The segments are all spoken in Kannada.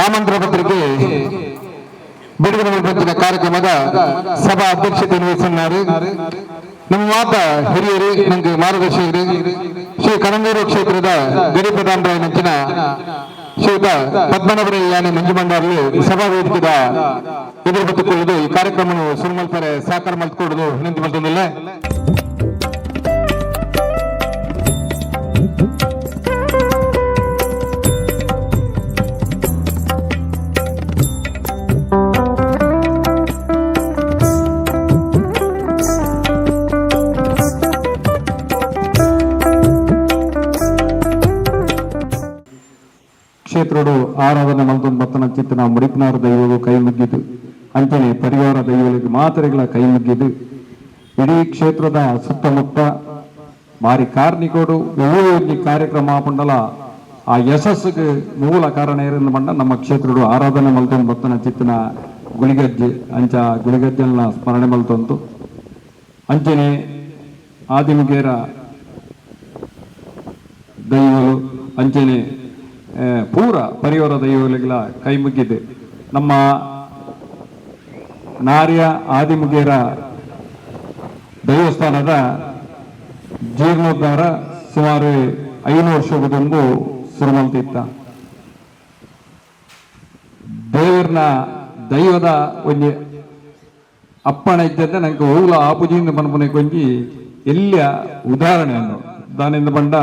ಆಮಂತ್ರಣ ಪತ್ರಿಕೆ ಬಿಡುಗಡೆ ಮಾಡುವಂತಹ ಕಾರ್ಯಕ್ರಮದ ಸಭಾ ಅಧ್ಯಕ್ಷತೆಯನ್ನು ವಹಿಸಿದ್ದಾರೆ. ನಮ್ಮ ಮಾತ ಹಿರಿಯರು ನಮಗೆ ಮಾರ್ಗದರ್ಶಕರು ಶ್ರೀ ಕಣಂಗೂರು ಕ್ಷೇತ್ರದ ಗಡಿ ಪ್ರಧಾನ ನೆಚ್ಚಿನ ಶ್ರೀಯುತ ಪದ್ಮನಾಭರ ಯಾನೆ ಮಂಜುಮಂಡಾರರು ಸಭಾ ವೇದಿಕೆದ ಎದುರು ಬತ್ತುಕೊಳ್ಳುವುದು ಈ ಕಾರ್ಯಕ್ರಮವನ್ನು ಸುಮಲ್ಪರೆ ಸಾಕಾರ ಮಾಡಿಕೊಳ್ಳುವುದು ವಿನಂತಿ ಮಾಡ್ತಂದಿಲ್ಲ. ಕ್ಷೇತ್ರಡು ಆರಾಧನೆ ಮಲ್ತೊಂದು ಬತ್ತನ ಚಿತ್ತನ ಮುಡಿಪನಾರ ದೈವವು ಕೈ ಮುಗ್ಗಿದ್ದು ಅಂಚನೆ ಪರಿವಾರ ದೈವಗಳಿಗೆ ಮಾತರೆಗಳ ಕೈ ಮುಗ್ಗಿದ್ದು ಇಡೀ ಕ್ಷೇತ್ರದ ಸುತ್ತಮುತ್ತ ಮಾರಿ ಕಾರ್ನಿಕೋಡು ಒಳ್ಳೆ ಕಾರ್ಯಕ್ರಮ ಪಂಡಲ ಆ ಯಶಸ್ಸಿಗೆ ಮೂಲ ಕಾರಣ ಇರಿಂದ ಮಂಡ ನಮ್ಮ ಕ್ಷೇತ್ರಡು ಆರಾಧನೆ ಮಲ್ತೊಂದು ಬತ್ತನ ಚಿತ್ತನ ಗುಳಿಗಜ್ಜೆ ಅಂಚ ಗುಳಿಗಜ್ಜೆಲ್ಲ ಸ್ಮರಣೆ ಮಲ್ತೊಂದು ಅಂಚನೆ ಆದಿಮಗೇರ ದೈವಗಳು ಅಂಚನೆ ಪೂರ ಪರಿವಾರ ದೈವಗಳಿಗೆಲ್ಲ ಕೈ ಮುಗ್ಗಿದೆ. ನಮ್ಮ ನಾರ್ಯ ಆದಿಮುಗೇರ ದೈವಸ್ಥಾನದ ಜೀರ್ಣೋದ್ಧಾರ ಸುಮಾರು 500 ವರ್ಷಗೊಂದು ಶುರುಮಲ್ತಿತ್ತ. ದೇವರನ್ನ ದೈವದ ಒಂದು ಅಪ್ಪಣೆ ಇದ್ದಂತೆ ನಂಗೆ ಹೂಲ ಆಪುಜಿಯಿಂದ ಮನಪನೆ ಕೊಂಜಿ ಎಲ್ಲಿಯ ಉದಾಹರಣೆ ಅನ್ನು ದಾನಿಂದ ಬಂಡ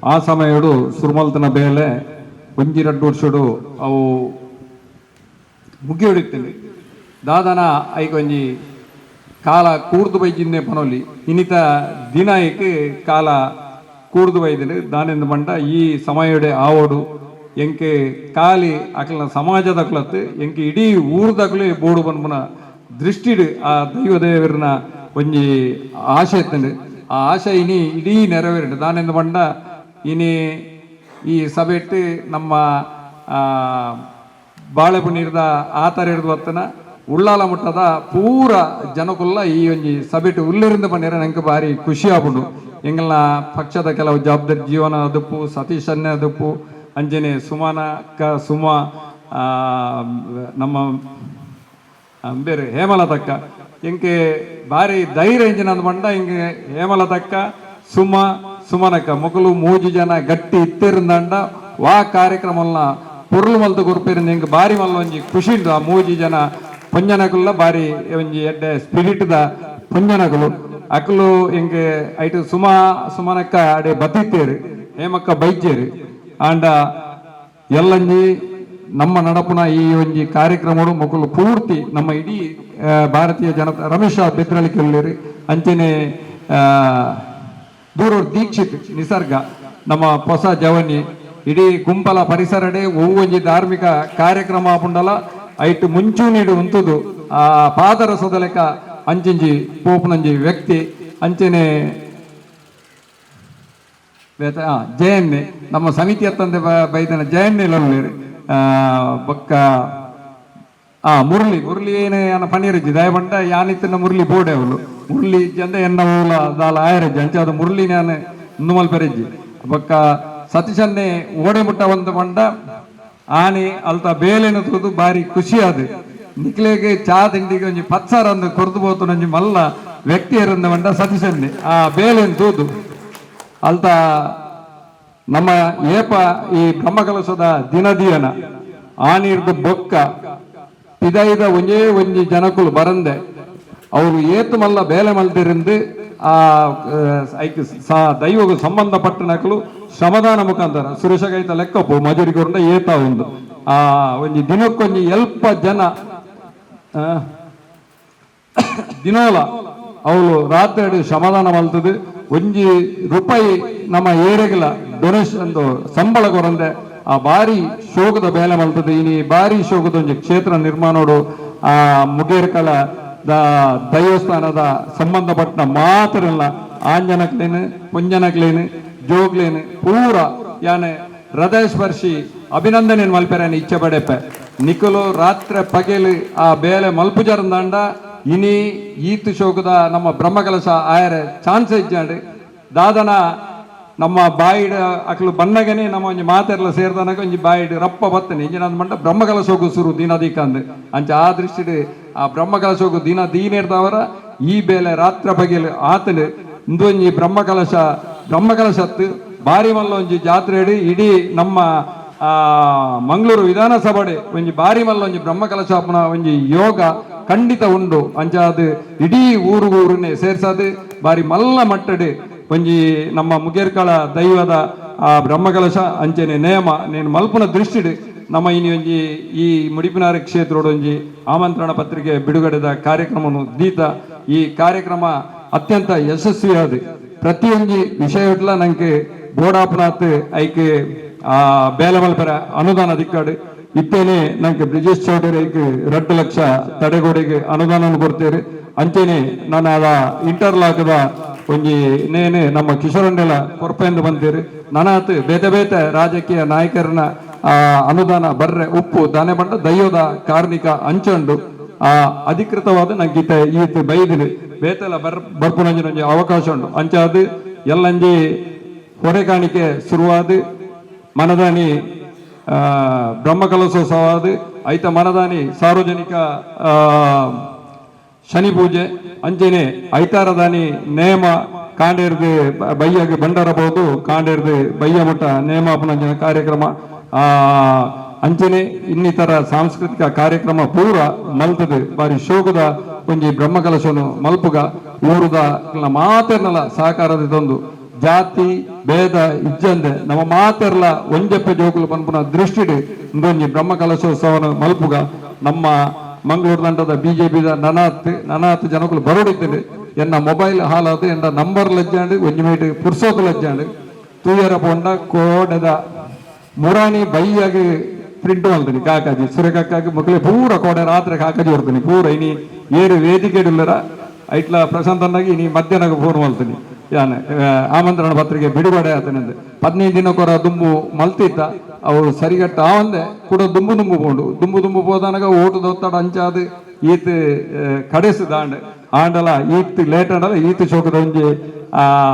ಆ ಸಮಯಡು ಸುರ್ಮಲ್ತನ ಬೇಲೆ 1-2 ವರ್ಷಡು ಅವು ಮುಗಿ ಹೊಡಿತೇನೆ ದಾದನ ಐಕೊಂಜಿ ಕಾಲ ಕೂರ್ದು ಬೈಜಿನ್ನೆ ಪನೋಲಿ ಇನ್ನಿತ ದಿನ ಏಕೆ ಕಾಲ ಕೂರ್ದು ಬೈದಿನ ದಾನಿಂದ ಬಂಡ ಈ ಸಮಯಡೆ ಆವಡು ಎಂಕೆ ಕಾಲಿ ಅಕಲ್ನ ಸಮಾಜದ ಕುಲತ್ತು ಎಂಕೆ ಇಡೀ ಊರ್ದಾಗಲೇ ಬೋಡು ಬನ್ಮನ ದೃಷ್ಟಿಡು ಆ ದೈವ ದೇವರನ್ನ ಒಂಜಿ ಆಶೆ ಇತ್ತಂಡು ಆ ಆಶೆ ಇನಿ ಇಡೀ ನೆರವೇರಿಡು ದಾನಿಂದ ಬಂಡ ಇನಿ ಈ ಸಭೆಟ್ಟು ನಮ್ಮ ಬಾಳೆಪುಣ್ಯದ ಆತರ ಹಿಡಿದು ಬರ್ತನ ಉಳ್ಳಾಲ ಮುಟ್ಟದ ಪೂರ ಜನಕುಲ್ಲ ಈ ಒಂಜಿ ಸಭೆಟ್ಟು ಉಳ್ಳರಿಂದ ಬಂದಿರ ನಂಗೆ ಭಾರಿ ಖುಷಿ ಆಗ್ಬಿಡು. ಎಂಗಲ್ನ ಪಕ್ಷದ ಕೆಲವು ಜವಾಬ್ದಾರಿ ಜೀವನ ಅದಪ್ಪು ಸತೀಶ್ ಅನ್ಯ ಅದಪ್ಪು ಅಂಜನೆ ಸುಮಾನ ಸುಮ ನಮ್ಮ ಬೇರೆ ಹೇಮಲತಕ್ಕ ಎಂಕೆ ಭಾರಿ ಧೈರ್ಯ ಎಂಜಿನ ಅಂದ್ ಬಂಡ ಹಿಂಗೆ ಹೇಮಲತಕ್ಕ ಸುಮನಕ್ಕ ಮೊಗಲು 3 ಜನ ಗಟ್ಟಿ ಇತ್ತಿರಂದಂಡ ವಾ ಕಾರ್ಯಕ್ರಮಲ್ನ ಪುರ್ಲು ಮಲ್ತು ಗುರುಪಿರಿಂದ ಹಿಂಗೆ ಭಾರಿ ಮಲ್ಲ ಒಂಜಿ ಖುಷಿ ಉಂಟು. ಆ 3 ಜನ ಪಂಜನಕುಲ್ಲ ಭಾರಿ ಒಂಜಿ ಎಡ್ಡೆ ಸ್ಪಿರಿಟ್ ದ ಪಂಜನಕುಲು ಅಕಲು ಹಿಂಗೆ ಐಟು ಸುಮನಕ್ಕ ಅಡೆ ಬತ್ತಿತ್ತೇರು ಹೇಮಕ್ಕ ಬೈಜೇರು ಆಂಡ ಎಲ್ಲಂಜಿ ನಮ್ಮ ನಡಪುನ ಈ ಒಂಜಿ ಕಾರ್ಯಕ್ರಮಗಳು ಮೊಗಲು ಪೂರ್ತಿ ನಮ್ಮ ಇಡೀ ಭಾರತೀಯ ಜನತಾ ರಮೇಶ ಬೆದ್ರಳಿಕೆಯಲ್ಲಿ ಅಂಚನೆ ದೂರೂರ್ ದೀಕ್ಷಿತ್ ನಿಸರ್ಗ ನಮ್ಮ ಹೊಸ ಜವನಿ ಇಡೀ ಗುಂಪಲ ಪರಿಸರಡೆ ಒಂಜಿ ಧಾರ್ಮಿಕ ಕಾರ್ಯಕ್ರಮ ಪುಂಡಲ ಐಟು ಮುಂಚೂಣಿಡು ಉಂತುದು ಆ ಪಾದರಸದ ಲೆಕ್ಕ ಅಂಚಿಂಜಿ ಪೋಪುನಂಜಿ ವ್ಯಕ್ತಿ ಅಂಚನೆ ಜಯನ್ನೆ ನಮ್ಮ ಸಮಿತಿ ಅತ್ತಂದೆ ಬೈದನ ಜಯನ್ನೆಲ್ಲರು ಬೊಕ್ಕ ಮುರಳಿ ಏನೇ ಅನ್ನ ಪನ್ನೀರಜ್ಜಿ ದಯಬಂಡ ಯಾನಿತ್ತಿನ ಮುರಳಿ ಬೋಡೆ ಅವಳು ಮುರಳಿ ಜಂದ ಎನ್ನ ಊಲ ದಾಲ ಆಯರಜ್ಜಿ ಅಂಚೆ ಅದು ಮುರಳಿ ನಾನು ನುಮಲ್ ಪೆರಜ್ಜಿ ಬೊಕ್ಕ ಸತೀಶನ್ನೇ ಓಡೆ ಮುಟ್ಟ ಒಂದು ಬಂಡ ಆನೆ ಅಲ್ತ ಬೇಲೆನ ತೂದು ಭಾರಿ ಖುಷಿ ಅದು ನಿಕ್ಲೆಗೆ ಚಾ ತಿಂಡಿಗೆ ಒಂಜಿ ಪತ್ಸಾರ ಅಂದು ಕೊರ್ದು ಬೋತು ನಂಜಿ ಮಲ್ಲ ವ್ಯಕ್ತಿ ಇರಂದ ಬಂಡ ಸತೀಶನ್ನೇ ಆ ಬೇಲೆನ್ ತೂದು ಅಲ್ತ ನಮ್ಮ ಏಪ ಈ ಬ್ರಹ್ಮಕಲಶದ ದಿನದಿಯನ ಆನಿರ್ದ ಬೊಕ್ಕ ಪಿದೈದ ಒಂಜಿ ಜನಕುಲು ಬರಂದೆ ಅವರು ಏತು ಮಲ್ಲ ಬೇಲೆ ಮಲ್ದಿರಿಂದ ಆ ದೈವಗೂ ಸಂಬಂಧಪಟ್ಟ ನಕಲು ಶ್ರಮದಾನ ಮುಖಾಂತರ ಸುರೇಶ ಕೈತ ಲೆಕ್ಕಪ್ಪು ಮಜೂರಿಗೊಂಡ ಏತ ಒಂದು ಆ ಒಂಜಿ ದಿನಕ್ಕೊಂಜಿ ಎಲ್ಪ ಜನ ದಿನೋಲ ಅವಳು ರಾತ್ರಿ ಶ್ರಮದಾನ ಮಲ್ತದು ₹1 ನಮ್ಮ ಏರಿಗೆಲ ಡೊನೇಷನ್ ಸಂಬಳ ಕೊರಂದೆ ಆ ಭಾರಿ ಶೋಕದ ಬೇಲೆ ಮಲ್ತದೆ ಇನಿ ಭಾರಿ ಶೋಕದ ಒಂಜಿ ಕ್ಷೇತ್ರ ನಿರ್ಮಾಣೋಡು ಆ ಮುಗೇರ್ಕಲ ದೈವಸ್ಥಾನದ ಸಂಬಂಧಪಟ್ಟ ಮಾತ್ರಲ್ಲ ಆಂಜನಕ್ಲೇನು ಪುಂಜನಕ್ಲೇನು ಜೋಗ್ಲೇನು ಪೂರ ಯಾನೆ ಹೃದಯ ಸ್ಪರ್ಶಿ ಅಭಿನಂದನೆ ಮಲ್ಪೆರನೆ ಇಚ್ಛೆ ಪಡೆಪೆ ನಿಖಲು ರಾತ್ರಿ ಪಗೆಲು ಆ ಬೇಲೆ ಮಲ್ಪುಜರಂದಾಂಡ ಇನಿ ಈತು ಶೋಕದ ನಮ್ಮ ಬ್ರಹ್ಮಕಲಶ ಆಯರೆ ಚಾನ್ಸ್ ಇಜ್ಜಾಂಡು ದಾದನ ನಮ್ಮ ಬಾಯಿಡ ಅಕ್ಲು ಬನ್ನಗನೆ ನಮ್ಮ ಒಂಜಿ ಮಾತೆರ್ಲ ಸೇರ್ದನಗ ಒಂಜಿ ಬಾಯಿಡ್ ರಪ್ಪ ಬತ್ತನೆ ಇಂಜಿನ ಮಂಡ ಬ್ರಹ್ಮಕಲಶ ಹೋಗು ಸುರು ದಿನ ದೀಕಂದ್ ಅಂಚ ಆ ದೃಷ್ಟಿಡ್ ಆ ಬ್ರಹ್ಮಕಲಶ ಹೋಗು ದಿನ ದೀನೇರ್ದವರ ಈ ಬೇಲೆ ರಾತ್ರ ಬಗೆಲು ಆತಲು ಇಂದೊಂಜಿ ಬ್ರಹ್ಮಕಲಶತ್ತು ಬಾರಿ ಮಲ್ಲ ಒಂಜಿ ಜಾತ್ರೆ ಇಡೀ ನಮ್ಮ ಮಂಗಳೂರು ವಿಧಾನಸಭೆ ಒಂಜಿ ಬಾರಿ ಮಲ್ಲ ಒಂಜಿ ಬ್ರಹ್ಮಕಲಶಾಪನ ಒಂಜಿ ಯೋಗ ಖಂಡಿತ ಉಂಡು ಅಂಚ ಅದು ಇಡೀ ಊರುನೇ ಸೇರ್ಸದು ಬಾರಿ ಮಲ್ಲ ಮಟ್ಟಡು ಒಂಜಿ ನಮ್ಮ ಮುಗೇರ್ಕಳ ದೈವದ ಆ ಬ್ರಹ್ಮಕಲಶ ಅಂಚೆನೆ ನೇಮ ನೇನು ಮಲ್ಪುನ ದೃಷ್ಟಿಡು ನಮ್ಮ ಇನಿ ಒಂಜಿ ಈ ಮುಡಿಪಿನಾರ ಕ್ಷೇತ್ರೋಡು ಒಂಜಿ ಆಮಂತ್ರಣ ಪತ್ರಿಕೆ ಬಿಡುಗಡೆದ ಕಾರ್ಯಕ್ರಮನು ದೀತ ಈ ಕಾರ್ಯಕ್ರಮ ಅತ್ಯಂತ ಯಶಸ್ವಿಯಾದ ಪ್ರತಿಯೊಂದು ವಿಷಯಟ್ಲ ನಂಗೆ ಬೋಡಾಪನಾತ್ ಐಕೆ ಬೇಲೆ ಮಲ್ಪರ ಅನುದಾನ ದಿಕ್ಕಾಡು ಇತ್ತೇನೆ ನಂಗೆ ಬ್ರಿಜೇಶ್ ಚೌಧರಿ ಐಕೆ 2 ಲಕ್ಷ ತಡೆಗೋಡೆಗೆ ಅನುದಾನ ಕೊಡ್ತೇವೆ ಅಂಚೆನೆ ನಾನು ಅದ ಇಂಟರ್ಲಾಕ್ದ ಒಂಜಿ ನೇನೆ ನಮ್ಮ ಕಿಶೋರಂಡೆಲ ಕೊರಪೆಂದು ಬಂತೇರಿ ನನಾತ್ ಬೇತೆ ರಾಜಕೀಯ ನಾಯಕರನ್ನ ಅನುದಾನ ಬರ್ರೆ ಉಪ್ಪು ದಾನೆ ಬಂಡ ದೈವದ ಕಾರ್ಮಿಕ ಅಂಚಂಡು ಅಧಿಕೃತವಾದ ನಂಗೆ ಈತ ಬೈದಿನಿ ಬೇತೆಲ್ಲ ಬರ್ಪುನಂಜಿ ಅವಕಾಶ ಉಂಟು ಅಂಚಾದು ಎಲ್ಲಂಜಿ ಹೊರೆ ಕಾಣಿಕೆ ಶುರುವಾದ ಮನದಾನಿ ಬ್ರಹ್ಮಕಲಶೋತ್ಸವಾದ ಐತ ಮನದಾನಿ ಸಾರ್ವಜನಿಕ ಶನಿ ಪೂಜೆ ಅಂಚೆನೆ ಐತಾರದಾನಿ ನೇಮ ಕಾಂಡೇರ್ದು ಬಯ್ಯಗೆ ಬಂಡರಬಹುದು ಕಾಂಡೇರ್ದು ಬಯ್ಯ ಮಟ್ಟ ನೇಮಾಪನಂಜನ ಕಾರ್ಯಕ್ರಮ ಅಂಚನೆ ಇನ್ನಿತರ ಸಾಂಸ್ಕೃತಿಕ ಕಾರ್ಯಕ್ರಮ ಪೂರ ಮಲ್ತದು ಬಾರಿ ಶೋಕದ ಒಂಜಿ ಬ್ರಹ್ಮಕಲಶನು ಮಲ್ಪುಗ ಊರುದ ಮಾತೆರ್ನಲ ಸಹಕಾರದ ಇದೊಂದು ಜಾತಿ ಭೇದ ಇಜ್ಜಂದೆ ನಮ್ಮ ಮಾತೆರ್ಲ ಒಂಜೆಪ್ಪೆ ಜೋಕುಲು ಪನ್ಪುನ ದೃಷ್ಟಿಡು ಇಂದೊಂಜಿ ಬ್ರಹ್ಮಕಲಶೋತ್ಸವನ ಮಲ್ಪುಗ ನಮ್ಮ ಮಂಗಳೂರು ದಂಡದ ಬಿಜೆಪಿದ ನನಾತ್ ಜನಕುಲು ಬರೋಡಿದ್ದೇನೆ ಎನ್ನ ಮೊಬೈಲ್ ಹಾಲಾದ ಎಂದ ನಂಬರ್ ಲಜ್ಜಾಂಡು ಒಂಜಿ ಮೇಟ್ ಪುರ್ಸೋತು ಲಜ್ಜಾಂಡು ತೂಯರ ಪೋಂಡ ಕೋಡೆದ ಮುರಾನಿ ಬೈಯಾಗಿ ಪ್ರಿಂಟ್ ಮಾಡ್ತೀನಿ ಕಾಕಾಜಿ ಸುರೇಖಕ್ಕಾಗಿ ಮಕ್ಕಳು ಪೂರ ಕೋಡೆ ರಾತ್ರಿ ಕಾಕಾಜಿ ಹೊರ್ತೀನಿ ಪೂರ ಇನಿ ಏರು ವೇದಿಕೆ ಇಲ್ಲರ ಐಟ್ಲ ಪ್ರಶಾಂತನಾಗಿ ಇನಿ ಮಧ್ಯಾಹ್ನ ಫೋನ್ ಮಾಡ್ತೀನಿ ಯಾನೆ ಆಮಂತ್ರಣ ಪತ್ರಿಕೆ ಬಿಡುಗಡೆ ಆತನಂದೆ 15 ದಿನಕ್ಕೊರ ದುಂಬು ಮಲ್ತಿದ್ದ ಅವು ಸರಿಗಟ್ಟ ಆವಂದೆ ಕೂಡ ದುಂಬು ಪೋಂಡು ಪೋದನಗ ಓಟದ ಒತ್ತಡ ಅಂಚಾದು ಈತ್ ಕಡೆಸು ಆಂಡಲ ಈತ್ ಲೇಟ್ ಆಂಡಲ ಈತ್ ಶೋಕದ ಒಂಜಿ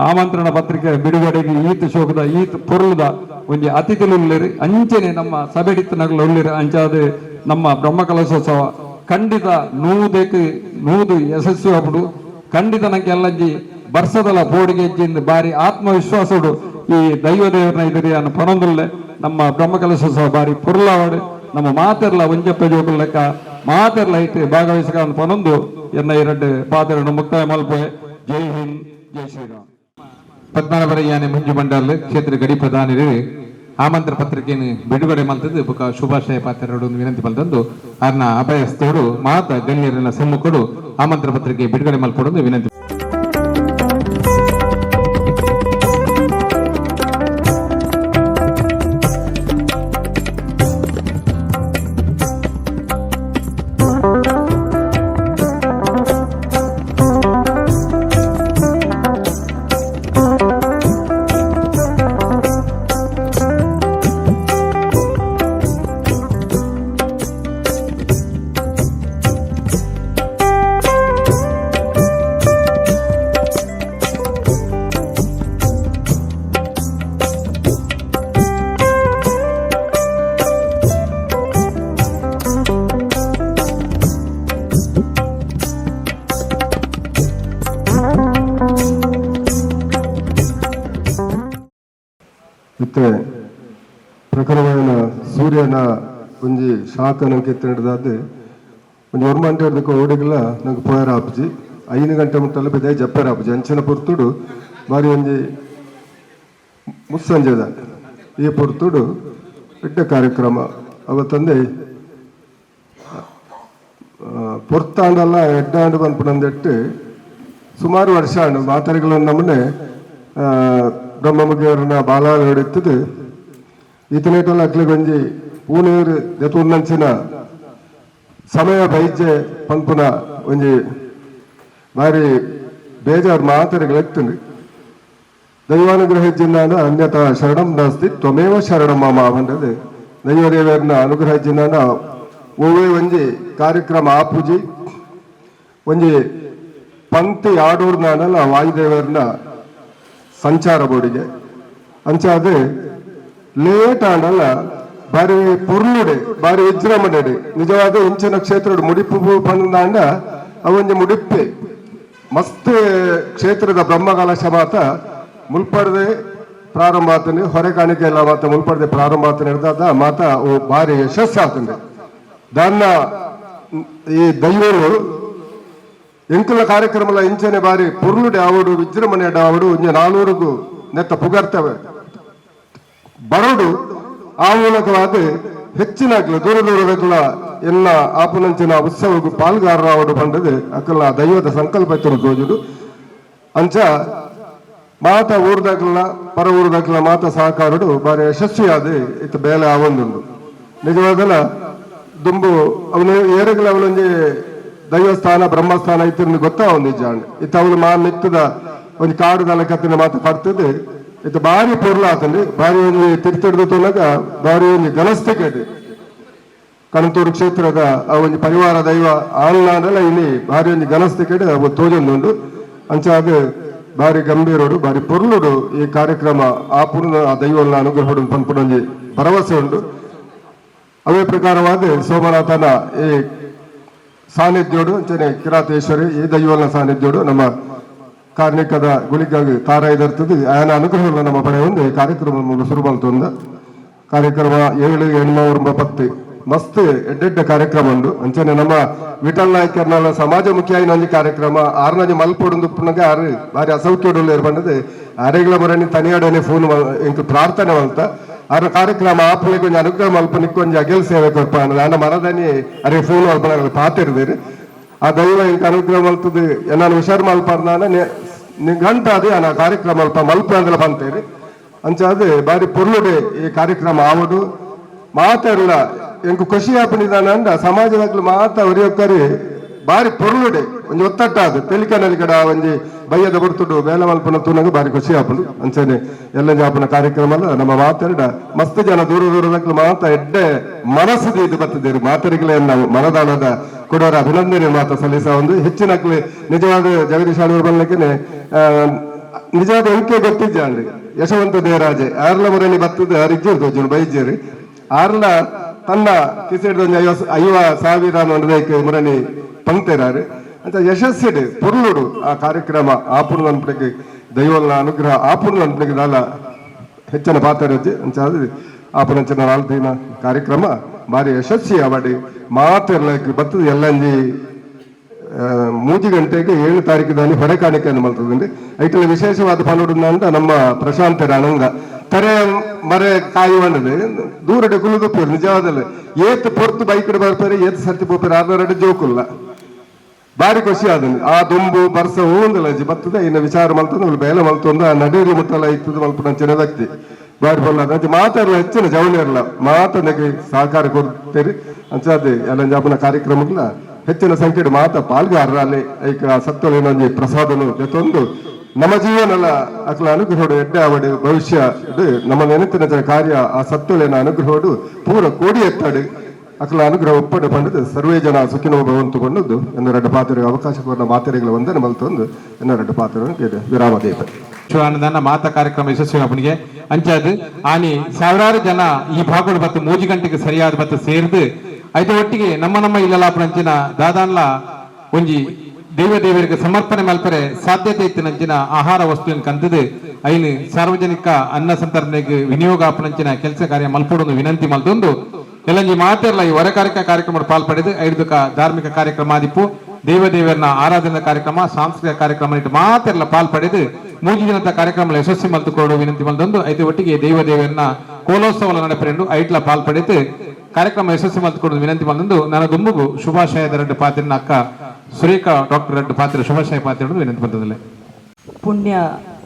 ಆಮಂತ್ರಣ ಪತ್ರಿಕೆ ಬಿಡುಗಡೆಗೆ ಈತ್ ಶೋಕದ ಈತ್ ಪೊರ್ಲುದ ಒಂಜಿ ಅತಿಥಿಲು ಉಳ್ಳಿರಿ ಅಂಚೆನೆ ನಮ್ಮ ಸಭೆಡಿತ್ತನಗಳು ಉಳ್ಳಿರಿ ಅಂಚಾದು ನಮ್ಮ ಬ್ರಹ್ಮಕಲಶೋತ್ಸವ ಖಂಡಿತ ನೂದು ಯಶಸ್ವಿ ಆಗ್ಬಿಡು ಖಂಡಿತ ನಂಗೆ ಎಲ್ಲಂಜಿ ಬರ್ಸದಲ್ಲ ಬೋಡಿಗೆ ಹೆಜ್ಜೆಯಿಂದ ಬಾರಿ ಆತ್ಮವಿಶ್ವಾಸಡು ಈ ದೈವದೇವರನ್ನ ಇದ್ರಿ ಅನ್ನೋ ಪನೊಂದುಲ್ಲೆ ನಮ್ಮ ಬ್ರಹ್ಮಕಲಶೋತ್ಸವ ಬಾರಿ ಪುರ್ಲಾವಡು ನಮ್ಮ ಮಾತೆರ್ಲ ಒಂಜಪ್ಪೆ ಜೋಗುಲ್ ಲೆಕ್ಕ ಮಾತೆರ್ಲ ಇಟ್ಟು ಭಾಗವಹಿಸಕ ಅಂತ ಪನೊಂದು ಎನ್ನ 2 ಪಾತ್ರೆಯನ್ನು ಮುಕ್ತಾಯ ಮಲ್ಪೆ. ಜೈ ಹಿಂದ್, ಜೈ ಶ್ರೀರಾಮ್. 14 ಮುಂಜು ಮಂಡಲ್ ಕ್ಷೇತ್ರ ಗಡಿ ಪ್ರಧಾನಿ ಆಮಂತ್ರ ಪತ್ರಿಕೆಯನ್ನು ಬಿಡುಗಡೆ ಮಲ್ತದ್ದು ಬುಕ ಶುಭಾಶಯ ಪಾತ್ರರು ವಿನಂತಿ ಮಲ್ತಂದು ಅರ್ನ ಅಭಯಸ್ತೋಡು ಮಾತ ಗಣ್ಯರನ್ನ ಸಮ್ಮುಖಡು ಆಮಂತ್ರ ಪತ್ರಿಕೆ ಬಿಡುಗಡೆ ಮಲ್ಪಡೊಂದು ವಿನಂತಿ. ಇತ್ತೆ ಪ್ರಖರವಾದ ಸೂರ್ಯನ ಒಂಜಿ ಶಾಖನ ಕೆತ್ತಿನದಾದ ಒಂದು 1 ಗಂಟೆ ಹಿಡ್ದಕ್ಕೆ ಓಡಿಗಲ್ಲ ನಂಗೆ ಪೋಯರ ಆಪ್ಜಿ 5 ಗಂಟೆ ಮುಟ್ಟಲ್ಲ ಬೆದೆ ಜಪ್ಪರ ಆಪ್ಜಿ ಅಂಚಿನ ಪೊರ್ತುಡು ಬಾರಿ ಒಂಜಿ ಮುಸ್ಸಂಜೆದ ಈ ಪೊರ್ತುಡು ಇಟ್ಟ ಕಾರ್ಯಕ್ರಮ ಅವತ್ತಂದೆ ಪೊರ್ತಾಂಡಲ್ಲ ಎಡ್ಡಾಂಡು ಬಂದ್ಬಿಟ್ಟು ಸುಮಾರು ವರ್ಷ ಮಾತಾಡಿಗಳನ್ನು ನಮ್ಮನ್ನೇ ಬ್ರಹ್ಮಮುಗಿಯವರನ್ನ ಬಾಲಾಲ ಹೊಡೆಯುತ್ತದೆ ಈತನೇಟಲ್ಲ ಅಕ್ಲಿಗೊಂಜಿ ಪೂನೂರು ದೆತುನ್ನಂಚಿನ ಸಮಯ ಬೈಜೆ ಪಂಪುನ ಒಂಜಿ ಬಾರಿ ಬೇಜಾರು ಮಾತಾಡಿಗಳೆತ್ತುಂಡು ದೈವಾನುಗ್ರಹಿಸಿಂದ ಅನ್ಯತಾ ಶರಣಂ ನಾಸ್ತಿ ತ್ವಮೇವ ಶರಣಂ ಮಮ ಬಂದದು ದೈವದೇವರನ್ನ ಅನುಗ್ರಹಿಸಿಂದ ಓವೇ ಒಂಜಿ ಕಾರ್ಯಕ್ರಮ ಆಪುಜಿ ಒಂಜಿ ಪಂಕ್ತಿ ಆಡೋರ್ನಾನಲ್ಲ ವಾಯುದೇವರನ್ನ ಸಂಚಾರ ಬೋಡಿಗೆ ಅಂಚಾದ ಲೇಟ್ ಆಂಡಲ್ಲ ಬಾರಿ ಪೊರ್ಲುಡೆ ಬಾರಿ ವಿಜೃಂಭಣೆಡೆ ನಿಜವಾದ ಇಂಚಿನ ಕ್ಷೇತ್ರ ಮುಡಿಪು ಬಂದಾಂಡ ಅವೊಂದು ಮುಡಿಪ್ಪೆ ಮಸ್ತ್ ಕ್ಷೇತ್ರದ ಬ್ರಹ್ಮಕಲಶ ಮಾತ ಮುಲ್ಪಡದೆ ಪ್ರಾರಂಭ ಆತಂದೆ ಹೊರೆ ಕಾಣಿಕೆ ಎಲ್ಲ ಮಾತ ಮುಲ್ಪಡದೆ ಪ್ರಾರಂಭ ಆತನ ಹಿಡ್ದಾದ ಮಾತ ಓ ಬಾರಿ ಯಶಸ್ಸು ಆತಂದೆ ದಾನ್ನ ಈ ದೈವಗಳು ಎಂಕಲ ಕಾರ್ಯಕ್ರಮಲ ಇಂಚನೆ ಬಾರಿ ಪೊರ್ಲುಡೆ ಆವಡು ವಿಜೃಂಭಣೆ ಆವಡು ಇಂಜ ನಾಲ್ವರೆಗೂ ನೆತ್ತ ಪುಗರ್ತವೆ ಬರಡು ಆ ಮೂಲಕವಾದ ಹೆಚ್ಚಿನಾಗ್ಲು ದೂರ ದೂರದಕ್ಕಲ ಎಲ್ಲ ಆಪುನಂಚಿನ ಉತ್ಸವಕ್ಕೂ ಪಾಲ್ಗಾರರಾವಡು ಬಂದದು ಅಕ್ಕಲ ದೈವದ ಸಂಕಲ್ಪ ಎತ್ತರು ತೋಜುಡು ಅಂಚ ಮಾತ ಊರ್ದಾಕಲ ಪರ ಊರ್ದಾಕಲ ಮಾತ ಸಹಕಾರಡು ಬಾರಿ ಯಶಸ್ವಿಯಾದ ಇತ್ತು ಬೇಲೆ ಆವೊಂದುಂಡು ನಿಜವಾದಲ್ಲ ದುಂಬು ಅವನು ಏರಗಲ ಅವಳೊಂದು ದೈವಸ್ಥಾನ ಬ್ರಹ್ಮಸ್ಥಾನ ಇತ್ತು ಗೊತ್ತಾ ಒಂದು ನಿಜ ಇತ್ತು ಅವಳು ಮಾ ಮಿತ್ತದ ಒಂದು ಕಾಡು ದಲಕತ್ತಿನ ಮಾತು ಪಡ್ತದೆ ಇತ್ತು ಭಾರಿ ಪೊರ್ಲ ಆತಂడి ಭಾರಿ ಒಂದು ತಿರ್ತಿಡ್ದು ತೊಲಗ ಭಾರಿ ಒಂದು ಗನಸ್ತಿಕೆಟ್ ಕಣತೂರು ಕ್ಷೇತ್ರದ ಆ ಒಂದು ಪರಿವಾರ ದೈವ ಆನ್ಲೈನಲ್ಲ ಇಲ್ಲಿ ಭಾರಿ ಒಂದು ಗನಸ್ತಿಕೆಟ್ ಅವು ತೋಜೊಂದುಂಡು ಅಂಚಾದ ಭಾರಿ ಗಂಭೀರೋಡು ಭಾರಿ ಪೊರ್ಲುಡು ಈ ಕಾರ್ಯಕ್ರಮ ಆ ಪೂರ್ಣ ಆ ದೈವನ ಅನುಗ್ರಹಡು ಪಂಪುಡೊಂಜಿ ಭರವಸೆ ಉಂಡು ಅವೇ ಪ್ರಕಾರವಾದ ಸೋಮನಾಥನ ಈ ಸಾನ್ನಿಧ್ಯೋಡು ಅಂಚನೆ ಕಿರಾತೇಶ್ವರಿ ಈ ದೈವನ ಸಾನ್ನಿಧ್ಯೋಡು ನಮ್ಮ ಕಾರ್ಣಿಕದ ಗುಳಿಗಾಗಿ ತಾರಾಯ್ದರ್ತದೆ ಆಯನ ಅನುಗ್ರಹ ನಮ್ಮ ಪಡೆ ಒಂದು ಕಾರ್ಯಕ್ರಮ ಶುರು ಮಾಡ್ತೊಂದ ಕಾರ್ಯಕ್ರಮ 7/8/10 ಮಸ್ತ್ ಎಡ್ಡೆಡ್ಡ ಕಾರ್ಯಕ್ರಮ ಉಂಡು ಅಂಚನೆ ನಮ್ಮ ವಿಠಲ್ ನಾಯ್ಕರ್ನ ಸಮಾಜಮುಖಿಯಾಗಿ ನಂಜಿ ಕಾರ್ಯಕ್ರಮ ಆರ್ನಜಿ ಮಲ್ಪೊಡು ಪುನಗ ಆರು ಬಾರಿ ಅಸೌಖ್ಯೋಡು ಏರ್ಪಂಡದು ಅರೆಗಳ ಮರಣಿ ತನಿಯಾಡನೆ ಫೋನ್ ಇಂಕ ಪ್ರಾರ್ಥನೆ ಮಲ್ತ ಆರ ಕಾರ್ಯಕ್ರಮ ಆಪಲೆ ಕೊಂಚ ಅನುಗ್ರಹ ಮಲ್ಪನಿಗೆ ಕೊಂಚ ಅಗೆಲ್ ಸೇವೆ ಕೊಡ್ಪ ನಾನು ಮನದನಿ ಅರೆ ಫೋನ್ ಮಲ್ಪನ ಪಾತಿರ್ದೇರಿ ಆ ದೈವ ಇಂಕ ಅನುಗ್ರಹ ಮಲ್ತದು ನಾನು ಹುಷಾರ್ ಮಲ್ಪಾರ್ನ ಗಂಟ ಅದೇ ಆ ಕಾರ್ಯಕ್ರಮ ಅಲ್ಪ ಮಲ್ಪ ಅಂದ್ರೆ ಬಂತೇರಿ ಅಂಚಾದ ಬಾರಿ ಪೊರ್ಲುಡೆ ಈ ಕಾರ್ಯಕ್ರಮ ಆವಡು ಮಾತೆಲ್ಲ ಎಂಕು ಖುಷಿ ಆಪನಿದಾನ ಅಂಡ ಸಮಾಜದಾಗ್ಲು ಮಾತ ಒರಿಯೊಕ್ಕರಿ ಬಾರಿ ಪೊರ್ಲುಡೆ ಒಂದು ಒತ್ತಟ್ಟಾದ ತೆಲಿಕನಲ್ಲಿ ಕಡ ಒಂಜಿ ಬಯ್ಯದ ಬರ್ತುಡು ಬೇಲ ಮಲ್ಪನ ತೂನಗ ಬಾರಿ ಖುಷಿ ಆಪುಂಡು ಅಂಚನೆ ಎಲ್ಲ ಜಾಪನ ಕಾರ್ಯಕ್ರಮ ನಮ್ಮ ಮಾತಾಡ ಮಸ್ತ್ ಜನ ದೂರ ದೂರದಾಗ್ಲು ಮಾತ ಎಡ್ಡೆ ಮನಸ್ಸು ಇದು ಬರ್ತದೇರಿ ಮಾತರಿಗಳೇ ನಾವು ಮನದಾಳದ ಕೊಡೋರ ಅಭಿನಂದನೆ ಮಾತ ಸಲ್ಲಿಸ ಒಂದು ಹೆಚ್ಚಿನಕ್ಲೆ ನಿಜವಾದ ಜಗದೀಶ್ ಆಳ್ವರು ಬಲ್ಲಕ್ಕೆ ನಿಜವಾದ ಎಂಕೆ ಗೊತ್ತಿದ್ದೆ ಅಂದ್ರಿ ಯಶವಂತ ದೇವರಾಜೆ ಆರ್ಲ ಮುರನಿ ಬತ್ತದ ಅರಿಜ್ಜರ್ ತೋಜನು ಬೈಜ್ಜೇರಿ ಆರ್ಲ ತನ್ನ ಕಿಸೆಡ್ 50,000 ನೋಡದಕ್ಕೆ ಮುರನಿ ಪಂಕ್ತೆರಾರು ಅಂತ ಯಶಸ್ಸಿಡು ಪೊರ್ಲುಡು ಆ ಕಾರ್ಯಕ್ರಮ ಆಪುರ್ನ ಅನ್ಪಡೆಗೆ ದೈವನ ಅನುಗ್ರಹ ಆಪುರ್ನ ಅನ್ಪಡೆಗೆ ದಾಲ ಹೆಚ್ಚಿನ ಪಾತ್ರ ಅಂಚಾದ ಆಪುನಂಚಿನ 4 ದಿನ ಕಾರ್ಯಕ್ರಮ ಬಾರಿ ಯಶಸ್ವಿ ಅವಡಿ ಮಾತೆರ್ಲಕ್ಕೆ ಬತ್ತದ ಎಲ್ಲಂಜಿ 3 ಗಂಟೆಗೆ 7 ತಾರೀಕಿನಲ್ಲಿ ಹೊರೆ ಕಾಣಿಕೆಯನ್ನು ಮಲ್ತದಂడి ಐಟಲ್ಲಿ ವಿಶೇಷವಾದ ಪನ್ನೊಡು ಅಂತ ನಮ್ಮ ಪ್ರಶಾಂತರ ಅನಂಗ ತರೆ ಮರೆ ಕಾಯುವಣ್ಣದು ದೂರಡೆ ಕುಲುದುಪ್ಪೇರು ನಿಜವಾದಲ್ಲ ಏತ್ ಪೊರ್ತು ಬೈಕ್ ಬರ್ತಾರೆ ಏತ್ ಸರ್ತಿ ಪೋಪೇರು 6 ಜೋಕುಲ್ಲ ಬಾರಿ ಖುಷಿ ಆದನು ಆ ದುಂಬು ಬರ್ಸ ಹೂಂದಲ್ಲ ಅಜ್ಜಿ ಬರ್ತದೆ ಇನ್ನು ವಿಚಾರ ಮಲ್ತಂದು ಬೇಲೆ ಮಲ್ತೊಂದು ಆ ನಡೀಲಿ ಮುಟ್ಟಲ್ಲ ಇತ್ತದ ಮಲ್ಪನ ವ್ಯಕ್ತಿ ಬಾರಿ ಬಲ್ಲ ಮಾತಾಡಲ್ಲ ಹೆಚ್ಚಿನ ಜವಳಿ ಇರಲ್ಲ ಮಾತನಿಗೆ ಸಹಕಾರ ಕೊಡ್ತೇರಿ ಅಂಚಾದ ಎಲ್ಲ ಜಾಪನ ಕಾರ್ಯಕ್ರಮಗಳ ಹೆಚ್ಚಿನ ಸಂಖ್ಯೆಯ ಮಾತ ಪಾಲ್ಗಾರರಲ್ಲಿ ಐಕ ಸತ್ತೊಳೇನೊಂಜಿ ಪ್ರಸಾದನು ಜೊತೊಂದು ನಮ್ಮ ಜೀವನಲ್ಲ ಅಕ್ಲ ಅನುಗ್ರಹೋಡು ಎಡ್ಡೆ ಅವಡು ಭವಿಷ್ಯ ನಮ್ಮ ನೆನಪಿನ ಕಾರ್ಯ ಆ ಸತ್ತೊಳೇನ ಅನುಗ್ರಹೋಡು ಪೂರ ಕೋಡಿ ಎತ್ತಾಡು ಅಕ್ಲ ಅನುಗ್ರಹ ಒಪ್ಪಡೆ ಪಂಡದು ಸರ್ವೇ ಜನ ಸುಖಿನೋ ಭವಂತುಕೊಂಡದ್ದು ಎನ್ನ ರೆಡ್ಡ ಪಾತ್ರೆಗೆ ಅವಕಾಶ ಕೊಡ ಮಾತೆರೆಗಳ ಒಂದನ್ನು ಮಲ್ತೊಂದು ಎನ್ನ ರೆಡ್ಡ ಪಾತ್ರೆ ವಿರಾಮ ದೇಪ ಶಿವಾನಂದನ ಮಾತ ಕಾರ್ಯಕ್ರಮ ಯಶಸ್ವಿ ಅಪ್ಪನಿಗೆ ಅಂಚಾದ ಆನಿ ಸಾವಿರಾರು ಜನ ಈ ಭಾಗಗಳು ಬತ್ತು 3 ಗಂಟೆಗೆ ಸರಿಯಾದ ಬತ್ತು ಸೇರಿದು ಐದು ಒಟ್ಟಿಗೆ ನಮ್ಮ ಇಲ್ಲಲಾಪನಂಚಿನ ದಾದಾನ್ಲ ಒಂಜಿ ದೇವರಿಗೆ ಸಮರ್ಪಣೆ ಮಲ್ಪರೆ ಸಾಧ್ಯತೆ ಇತ್ತಿನಂಚಿನ ಆಹಾರ ವಸ್ತುವಿನ ಕಂತದು ಐನು ಸಾರ್ವಜನಿಕ ಅನ್ನ ಸಂತರಣೆಗೆ ವಿನಿಯೋಗ ಆಪನಂಚಿನ ಕೆಲಸ ಕಾರ್ಯ ಮಲ್ಪಡೊಂದು ವಿನಂತಿ ಮಲ್ತೊಂದು ಎಲ್ಲಂಜಿ ಮಾತೆರ್ಲ ಈ ಹೊರಕಾರಿಕ ಕಾರ್ಯಕ್ರಮ ಪಾಲ್ಪಡೆದು ಐದುಕ ಧಾರ್ಮಿಕ ಕಾರ್ಯಕ್ರಮ ಆದಿಪ್ಪು ದೇವರನ್ನ ಆರಾಧನಾ ಕಾರ್ಯಕ್ರಮ ಸಾಂಸ್ಕೃತಿಕ ಕಾರ್ಯಕ್ರಮ ಇಟ್ಟು ಮಾತೆರ್ಲ ಪಾಲ್ಪಡೆದು 3 ದಿನದ ಕಾರ್ಯಕ್ರಮ ಯಶಸ್ವಿ ಮಲ್ತುಕೊಂಡು ವಿನಂತಿ ಮಲ್ತೊಂದು ಐದು ಒಟ್ಟಿಗೆ ದೇವರನ್ನ ಕೋಲೋತ್ಸವ ನಡೆಪರೆಂಡು ಐಟ್ಲ ಪಾಲ್ಪಡೆದು ಕಾರ್ಯಕ್ರಮ ಯಶಸ್ವಿ ಮಲ್ತುಕೊಂಡು ವಿನಂತಿ ಮಲ್ತೊಂದು ನನ್ನ ದುಂಬುಗು ಶುಭಾಶಯದ 2 ಪಾತ್ರಿನ ಅಕ್ಕ ಸುರೇಖಾ ಡಾಕ್ಟರ್ 2 ಪಾತ್ರ ಶುಭಾಶಯ ಪಾತ್ರ ವಿನಂತಿ ಮಲ್ತದಿಲ್ಲ ಪುಣ್ಯ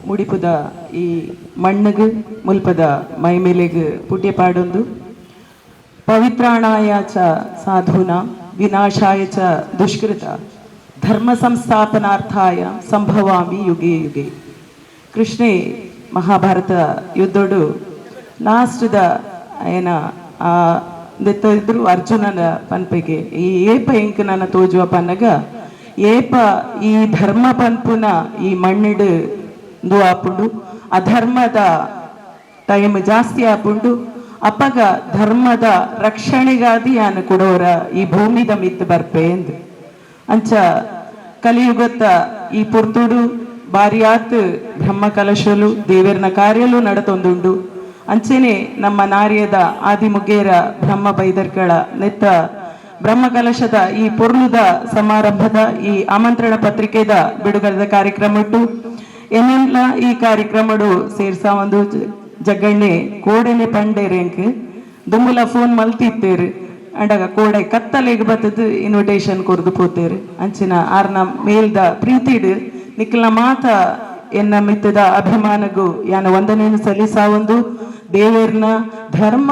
ಮುಡಿಪುದ ಈ ಮಣ್ಣಗು ಮುಲ್ಪದ ಮೈಮೇಲೆಗು ಪುಟ್ಯ ಪಾಡೊಂದು ಪವಿತ್ರಾಣಾಯ ಚ ಸಾಧೂನಾ ವಿನಾಶಾಯ ಚ ದುಷ್ಕೃತ ಧರ್ಮ ಸಂಸ್ಥಾಪನಾರ್ಥಾಯ ಸಂಭವಾಮಿ ಯುಗೆ ಯುಗೆ ಕೃಷ್ಣೇ ಮಹಾಭಾರತ ಯುದ್ಧೋಡು ಲಾಸ್ಟ್ದ ಏನ ಆ ದೆತ್ತಿದ್ರು ಅರ್ಜುನನ ಪನ್ಪೆಗೆ ಈ ಏಪ ಇಂಕ ನನ್ನ ತೋಜುವ ಪನ್ನಗ ಏಪ ಈ ಧರ್ಮ ಪನ್ಪುನ ಈ ಮಣ್ಣಿಡು ಆಪುಡು ಅಧರ್ಮದ ಟೈಮ್ ಜಾಸ್ತಿ ಆಪುಂಡು ಅಪ್ಪಗ ಧರ್ಮದ ರಕ್ಷಣೆಗಾದಿ ಯಾನು ಕೊಡೋರ ಈ ಭೂಮಿದ ಮಿತ್ತು ಬರ್ಪೆ ಎಂದು ಅಂಚ ಕಲಿಯುಗತ್ತ ಈ ಪುರ್ತುಡು ಬಾರಿ ಆತ್ ಬ್ರಹ್ಮ ಕಲಶಲು ದೇವರನ ಕಾರ್ಯಲು ನಡತೊಂದುಂಡು ಅಂಚೆನೆ ನಮ್ಮ ನಾರ್ಯದ ಆದಿಮುಗೇರ ಬ್ರಹ್ಮ ಬೈದರ್ಗಳ ನೆತ್ತ ಬ್ರಹ್ಮ ಕಲಶದ ಈ ಪೊರ್ಲುದ ಸಮಾರಂಭದ ಈ ಆಮಂತ್ರಣ ಪತ್ರಿಕೆದ ಬಿಡುಗಡೆದ ಕಾರ್ಯಕ್ರಮ ಉಂಟು ಏನೆಲ್ಲ ಈ ಕಾರ್ಯಕ್ರಮಡು ಸೇರ್ಸ ಒಂದು ಜಗ್ಗಣ್ಣೆ ಕೋಡೆನೆ ಪಂಡೆ ರೇಂಕ್ ದುಂಬುಲ ಫೋನ್ ಮಲ್ತಿತ್ತೇರು ಅಂಡಾಗ ಕೋಡೆ ಕತ್ತಲೆಗೆ ಬತ್ತದು ಇನ್ವಿಟೇಷನ್ ಕೊರ್ದು ಪೋತೇರು ಅಂಚಿನ ಆರ್ನ ಮೇಲ್ದ ಪ್ರೀತಿಡ್ ನಿಖಲ್ನ ಮಾತ ಎನ್ನ ಮಿತ್ತದ ಅಭಿಮಾನಗೂ ಯಾನ ವಂದನೆಯನ್ನು ಸಲ್ಲಿಸಾವೊಂದು ದೇವರ್ನ ಧರ್ಮ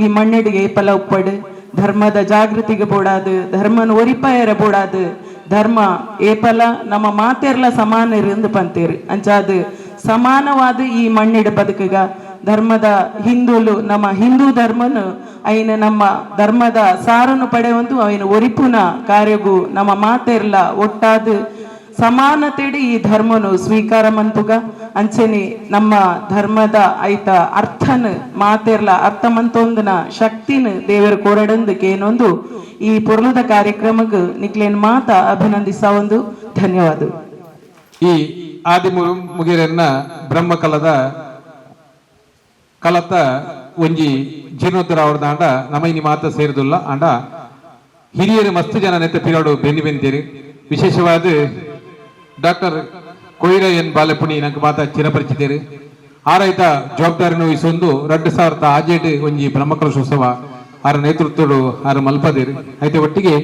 ಈ ಮಣ್ಣಿಡಿಗೆ ಫಲ ಉಪ್ಪಡು ಧರ್ಮದ ಜಾಗೃತಿಗೆ ಬೋಡಾದು ಧರ್ಮನ ಒರಿಪಾಯರ ಬೋಡಾದು ಧರ್ಮ ಏಪಲ ನಮ್ಮ ಮಾತೆರ್ಲ ಸಮಾನ ಇருந்து ಪಂತೇರು ಅಂಚಾದು ಸಮಾನವಾದ ಈ ಮಣ್ಣಿಡ ಬದುಕಗ ಧರ್ಮದ ಹಿಂದೂಲು ನಮ್ಮ ಹಿಂದೂ ಧರ್ಮನು ಐನ ನಮ್ಮ ಧರ್ಮದ ಸಾರನ್ನು ಪಡೆಯುವಂತು ಅವನ ಒರಿಪುನ ಕಾರ್ಯಗೂ ನಮ್ಮ ಮಾತೆರ್ಲ ಒಟ್ಟಾದು ಸಮಾನತೆಡಿ ಈ ಧರ್ಮನು ಸ್ವೀಕಾರ ಮಂತುಗ ಅಂಚೆನೆ ನಮ್ಮ ಧರ್ಮದ ಐತ ಅರ್ಥನ ಮಾತೆರ್ಲ ಅರ್ಥ ಮಂತೊಂದನ ಶಕ್ತಿನ ದೇವರ ಕೊರಡಂದಕ್ಕೆ ಏನೊಂದು ಈ ಪುರ್ಲದ ಕಾರ್ಯಕ್ರಮಕ್ಕೆ ನಿಕ್ಲೇನ್ ಮಾತ ಅಭಿನಂದಿಸ ಒಂದು ಧನ್ಯವಾದ. ಈ ಆದಿ ಮುಗಿರನ್ನ ಬ್ರಹ್ಮಕಲದ ಕಲತ ಒಂಜಿ ಜೀರ್ಣೋದ್ಧಾರ ಅವ್ರದ ಆಂಡ ನಮೈನಿ ಮಾತ ಸೇರಿದುಲ್ಲ ಆಂಡ ಹಿರಿಯರು ಮಸ್ತ್ ಜನ ನೆತ್ತ ಪಿರಾಡು ಬೆನ್ನಿ ಬೆಂತೇರಿ ವಿಶೇಷವಾದ ಡಾಕ್ಟರ್ ಕೊಯ್ರ ಎನ್ ಬಾಲಪುಣಿ ನಂಗೆ ಮಾತ ಚಿರಪರಿಚಿತೇರು ಆರೈತ ಜವಾಬ್ದಾರಿನ ವಹಿಸೊಂದು 2000 ಆಜೇಡ್ ಒಂಜಿ ಬ್ರಹ್ಮಕಲಶೋತ್ಸವ ಆರ ನೇತೃತ್ವಡು ಆರು ಮಲ್ಪದೇರು ಐತೆ ಒಟ್ಟಿಗೆ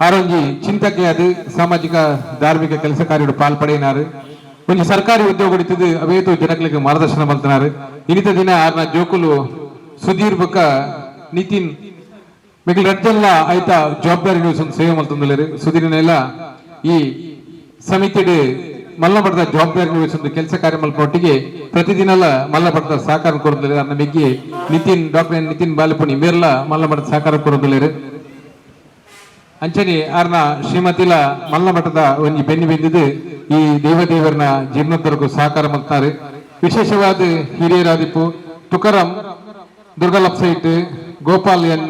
ಆರೊಂಜಿ ಚಿಂತಕ್ಕೆ ಅದು ಸಾಮಾಜಿಕ ಧಾರ್ಮಿಕ ಕೆಲಸ ಕಾರ್ಯಗಳು ಪಾಲ್ಪಡೆಯಿನಾರು ಒಂಜಿ ಸರ್ಕಾರಿ ಉದ್ಯೋಗ ಹಿಡಿತದು ಅವೇತು ಜನಗಳಿಗೆ ಮಾರ್ಗದರ್ಶನ ಮಲ್ತನಾರು ಇನ್ನಿತ ದಿನ ಆರ್ನ ಜೋಕುಲು ಸುಧೀರ್ ಬೊಕ್ಕ ನಿತಿನ್ ಮಿಗಿಲ್ ರಡ್ಜಲ್ಲ ಐತ ಜವಾಬ್ದಾರಿ ವಹಿಸೊಂದು ಸೇವೆ ಮಲ್ತಂದಲೇರು ಸುಧೀರ್ನೆಲ್ಲ ಈ ಸಮಿತಿಡ್ ಮಲ್ಲ ಪಡೆದ ಜವಾಬ್ದಾರಿ ನಿರ್ವಹಿಸೊಂದು ಕೆಲಸ ಕಾರ್ಯ ಮಲ್ಪೊಟ್ಟಿಗೆ ಪ್ರತಿದಿನಲ್ಲ ಮಲ್ಲ ಪಡೆದ ಸಹಕಾರ ಕೊಡೋದಿಲ್ಲ ಅನ್ನ ಮಿಗ್ಗಿ ಡಾಕ್ಟರ್ ನಿತಿನ್ ಬಾಲಪುಣಿ ಮೇರ್ಲ ಮಲ್ಲ ಪಡೆದ ಸಹಕಾರ ಕೊಡೋದಿಲ್ಲ ಅಂಚನೆ ಆರ್ನ ಶ್ರೀಮತಿಲ ಮಲ್ಲ ಮಠದ ಒಂಜಿ ಬೆನ್ನಿ ಬಿದ್ದಿದ್ದು ಈ ದೇವದೇವರನ ಜೀರ್ಣೋದ್ಧಾರಕ್ಕೂ ಸಹಕಾರ ಮಾಡ್ತಾರೆ ವಿಶೇಷವಾದ ಹಿರಿಯರಾದಿಪ್ಪು ತುಕಾರಾಂ ದುರ್ಗಲಪ್ಸೈಟ್ ಗೋಪಾಲ್ ಎನ್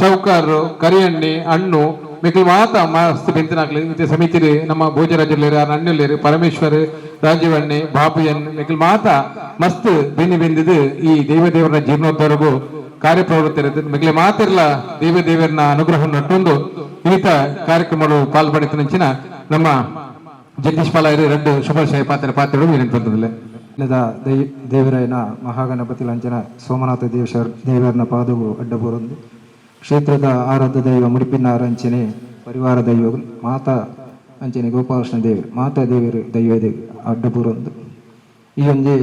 ಚೌಕಾರ್ ಕರಿಯಣ್ಣೆ ಹಣ್ಣು ಮಿಕ್ಕಲು ಮಾತ ಮಸ್ತ್ ಬೆಂತಿನಾಗ್ಲಿ ಇದೇ ಸಮಿತಿ ನಮ್ಮ ಭೋಜರಾಜರು ಅಣ್ಣಲ್ಲೇರು ಪರಮೇಶ್ವರ್ ರಾಜೀವಣ್ಣೆ ಬಾಬು ಎನ್ ಮಿಕ್ಕಲು ಮಾತ ಮಸ್ತ್ ಬೆನ್ನಿ ಬೆಂದಿದ್ದು ಈ ದೇವದೇವರನ ಜೀರ್ಣೋದ್ಧಾರಗೂ ಕಾರ್ಯಪ್ರವೃತ್ತಿ ಇರುತ್ತೆ ಮಿಗ್ಲೆ ಮಾತಿರ್ಲ ದೇವದೇವರನ ಅನುಗ್ರಹ ನಟ್ಟೊಂದು ಇನ್ನಿತ ಕಾರ್ಯಕ್ರಮಗಳು ಪಾಲ್ಪಡಿತನಂಚಿನ ನಮ್ಮ ಜಗದೀಶ್ ಪಾಲಾಯರು 2 ಶುಭಾಶಯ ಪಾತ್ರಗಳು ವಿನಂತಿಲ್ಲ ದೇವರಾಯನ ಮಹಾಗಣಪತಿ ಲಂಚನ ಸೋಮನಾಥ ದೇವರನ ಪಾದವು ಅಡ್ಡಬೂರೊಂದು ಕ್ಷೇತ್ರದ ಆರಾಧ್ಯ ದೈವ ಮುಡಿಪಿನಾರ ಅಂಚನೆ ಪರಿವಾರ ದೈವ ಮಾತಾ ಅಂಚನೆ ಗೋಪಾಲಕೃಷ್ಣ ದೇವರು ಮಾತಾ ದೇವರು ದೈವ ಅಡ್ಡಬೂರೊಂದು ಈ ಒಂಜಿ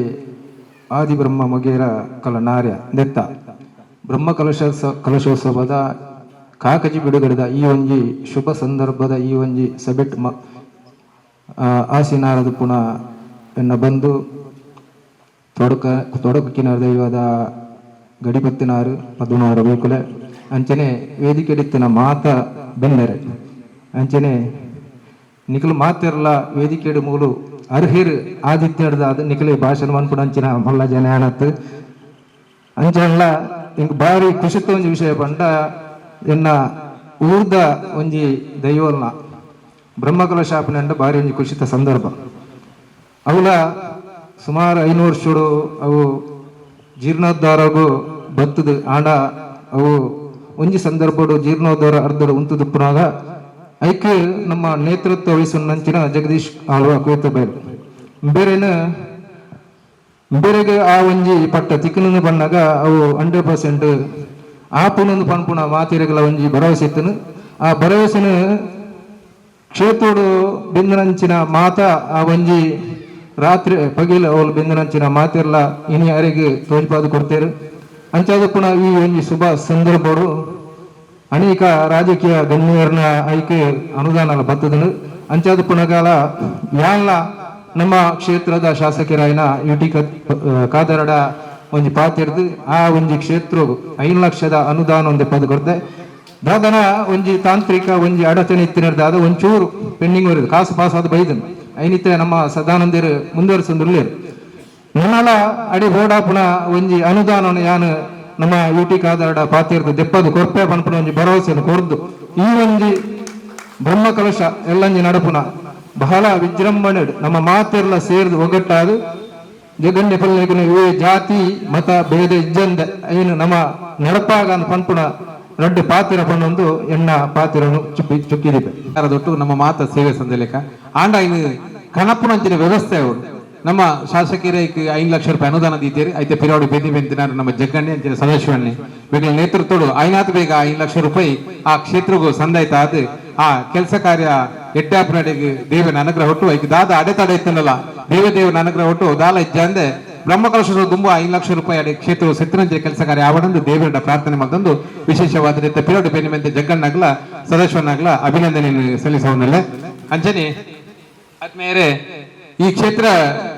ಆದಿ ಬ್ರಹ್ಮ ಮೊಗೇರ ಕಲ ನಾರ್ಯ ನೆತ್ತ ಬ್ರಹ್ಮ ಕಲಶೋತ್ಸವದ ಕಾಕಜಿ ಬಿಡುಗಡೆದ ಈ ಒಂಜಿ ಶುಭ ಸಂದರ್ಭದ ಈ ಒಂಜಿ ಸಬೆಟ್ ಆಸಿನಾರದ ಪುನಃ ಎನ್ನ ಬಂದು ತೊಡಕಿನ ದೈವದ ಗಡಿಪತ್ತಿನಾರು 16 ಬೇಕುಲೆ ಅಂಚನೆ ವೇದಿಕೆಡಿತ್ತಿನ ಮಾತ ಬೆನ್ನರೆ ಅಂಚನೆ ನಿಖಲು ಮಾತಿರಲ್ಲ ವೇದಿಕೆಡು ಮೂಲು ಅರ್ಹಿರ್ ಆದಿತ್ಯಡ್ದ ಅದು ನಿಖಲಿ ಭಾಷಣ ಮನ್ಪುಡ ಅಂಚಿನ ಮಲ್ಲ ಜನ ಅಣತ್ ಅಂಚನಲ್ಲ ಇಂಕ ಬಾರಿ ಖುಷಿತ ಒಂಜಿ ವಿಷಯ ಪಂಡ ಎನ್ನ ಊರ್ದ ಒಂಜಿ ದೈವಲ್ನ ಬ್ರಹ್ಮಕಲಶಾಪನಂಡ ಬಾರಿ ಒಂಜಿ ಖುಷಿತ ಸಂದರ್ಭ ಅವಳ ಸುಮಾರು 500 ವರ್ಷಡು ಅವು ಜೀರ್ಣೋದ್ಧಾರಗೂ ಬತ್ತದು ಆಂಡ ಅವು ಒಂಜಿ ಸಂದರ್ಭಡು ಜೀರ್ಣೋದ್ಧಾರ ಅರ್ಧಡು ಉಂತುದು ಪುನಾಗ ಐಕೆ ನಮ್ಮ ನೇತೃತ್ವ ವಹಿಸುವಂಚಿನ ಜಗದೀಶ್ ಆಳ್ವ ಕುರಿತ ಬಯಲು ಬೇರೆಗೆ ಆ ಒಂಜಿ ಪಟ್ಟ ತಿಕ್ಕನನ್ನು ಬಣ್ಣಾಗ ಅವು 100% ಆಪುನೊಂದು ಪನ್ಪುಣ ಮಾತಿರಗಲ ಒಂಜಿ ಭರವಸೆ ಇತ್ತನು ಆ ಭರವಸೆನ ಕ್ಷೇತ್ರೋಡು ಬಿಂದನಂಚಿನ ಮಾತ ಆ ಒಂಜಿ ರಾತ್ರಿ ಪಗಿಲ ಅವಳು ಬಿಂದನಂಚಿನ ಮಾತಿರ್ಲ ಇನಿ ಯಾರಿಗೆ ತೋಜ್ಪಾದು ಕೊಡ್ತೇರು ಅಂಚಾದ ಪುನಃ ಈ ಒಂಜಿ ಶುಭ ಸಂದರ್ಭಡು ಅನೇಕ ರಾಜಕೀಯ ಗಣ್ಯರನ್ನ ಆಯ್ಕೆ ಅನುದಾನ ಬತ್ತದನು ಅಂಚಾದ ಪುನಗಾಲ ಯಾಲ್ಲ ನಮ್ಮ ಕ್ಷೇತ್ರದ ಶಾಸಕರಾಯನ ಯುಟಿ ಕಾದರಡ ಒಂಜಿ ಪಾತಿರ್ದು ಆ ಒಂಜಿ ಕ್ಷೇತ್ರ 5 ಲಕ್ಷದ ಅನುದಾನ ಒಂದೇ ಪದ ಕೊಡ್ತೆ ದಾದನ ಒಂಜಿ ತಾಂತ್ರಿಕ ಒಂಜಿ ಅಡಚಣೆ ಇತ್ತಿನರ್ದಾದ ಒಂಚೂರು ಪೆಂಡಿಂಗ್ ಬರೋದು ಕಾಸು ಪಾಸ್ ಆದ ಬೈದನು ಐನಿತ ನಮ್ಮ ಸದಾನಂದರು ಮುಂದುವರಿಸಂದಿರ್ಲೇರು ನನ್ನಲ ಅಡಿ ಬೋಡಾಪುನ ಒಂಜಿ ಅನುದಾನ ಯಾನು ನಮ್ಮ ಯುಟಿ ಕಾದಾಡ ಪಾತಿರ್ದು ದೆಪ್ಪದು ಕೊರ್ಪೆ ಪನ್ಪುನ ಒಂಜಿ ಭರವಸೆಯನ್ನು ಕೊರ್ದು ಈ ಒಂಜಿ ಬ್ರಹ್ಮ ಕಲಶ ಎಲ್ಲಂಜಿ ನಡಪುನ ಬಹಳ ವಿಜೃಂಭಣೆ ನಮ್ಮ ಮಾತೆಲ್ಲ ಸೇರಿದು ಒಗ್ಗಟ್ಟಾದು ಜಗನ್ಯ ಪಲ್ಲೆಗಿನ ಇವೇ ಜಾತಿ ಮತ ಭೇದ ಇಜ್ಜಂದ ಏನು ನಮ್ಮ ನಡಪಾಗ ಪನ್ಪುನ ರಡ್ಡು ಪಾತಿರ ಪನ್ನೊಂದು ಎಣ್ಣ ಪಾತಿರನು ಚುಕ್ಕಿದಿದೆ ದೊಟ್ಟು ನಮ್ಮ ಮಾತ ಸೇವೆ ಸಂದಲೇಕ ಆಂಡ ಇನ್ನು ಕನಪುನಂಚಿನ ವ್ಯವಸ್ಥೆ ಅವರು ನಮ್ಮ ಶಾಸಕರಿಗೆ 5 ಲಕ್ಷ ರೂಪಾಯಿ ಅನುದಾನ ದೀತೀರಿ ಐತೆ ಪಿರಾವಡಿ ಬೇದಿ ಬೆಂತಿನಾರು ನಮ್ಮ ಜಗ್ಗಣ್ಣೆ ಅಂಚಿನ ಸದಸ್ಯವನ್ನೇ ಇವಾಗ ನೇತೃತ್ವಡು ಐನಾತ್ ಬೇಗ 5 ಲಕ್ಷ ರೂಪಾಯಿ ಆ ಕ್ಷೇತ್ರಗೂ ಸಂದಾಯ್ತ ಆದ ಆ ಕೆಲಸ ಕಾರ್ಯ ಎಡ್ಡಾಪನಡೆಗೆ ದೇವನ ಅನುಗ್ರಹ ಹೊಟ್ಟು ಐಕೆ ದಾದ ಅಡೆತಡೆ ಇತ್ತನಲ್ಲ ದೇವನ ಅನುಗ್ರಹ ಹೊಟ್ಟು ದಾಲ ಇಜ್ಜ ಅಂದೆ ಬ್ರಹ್ಮಕಲಶ ದುಂಬು 5 ಲಕ್ಷ ರೂಪಾಯಿ ಅಡೆ ಕ್ಷೇತ್ರ ಸೆತ್ತಿನಂಚಿನ ಕೆಲಸ ಕಾರ್ಯ ಆವಡಂದು ದೇವರ ಪ್ರಾರ್ಥನೆ ಮತ್ತೊಂದು ವಿಶೇಷವಾದ ರೀತಿಯ ಪಿರಾವಡಿ ಬೇದಿ ಮೆಂತೆ ಜಗ್ಗಣ್ಣಾಗ್ಲ ಸದಸ್ಯವನ್ನಾಗ್ಲ ಅಭಿನಂದನೆ ಸಲ್ಲಿಸೋನಲ್ಲೇ ಅಂಚನೆ ಆದ್ಮೇಲೆ ಈ ಕ್ಷೇತ್ರ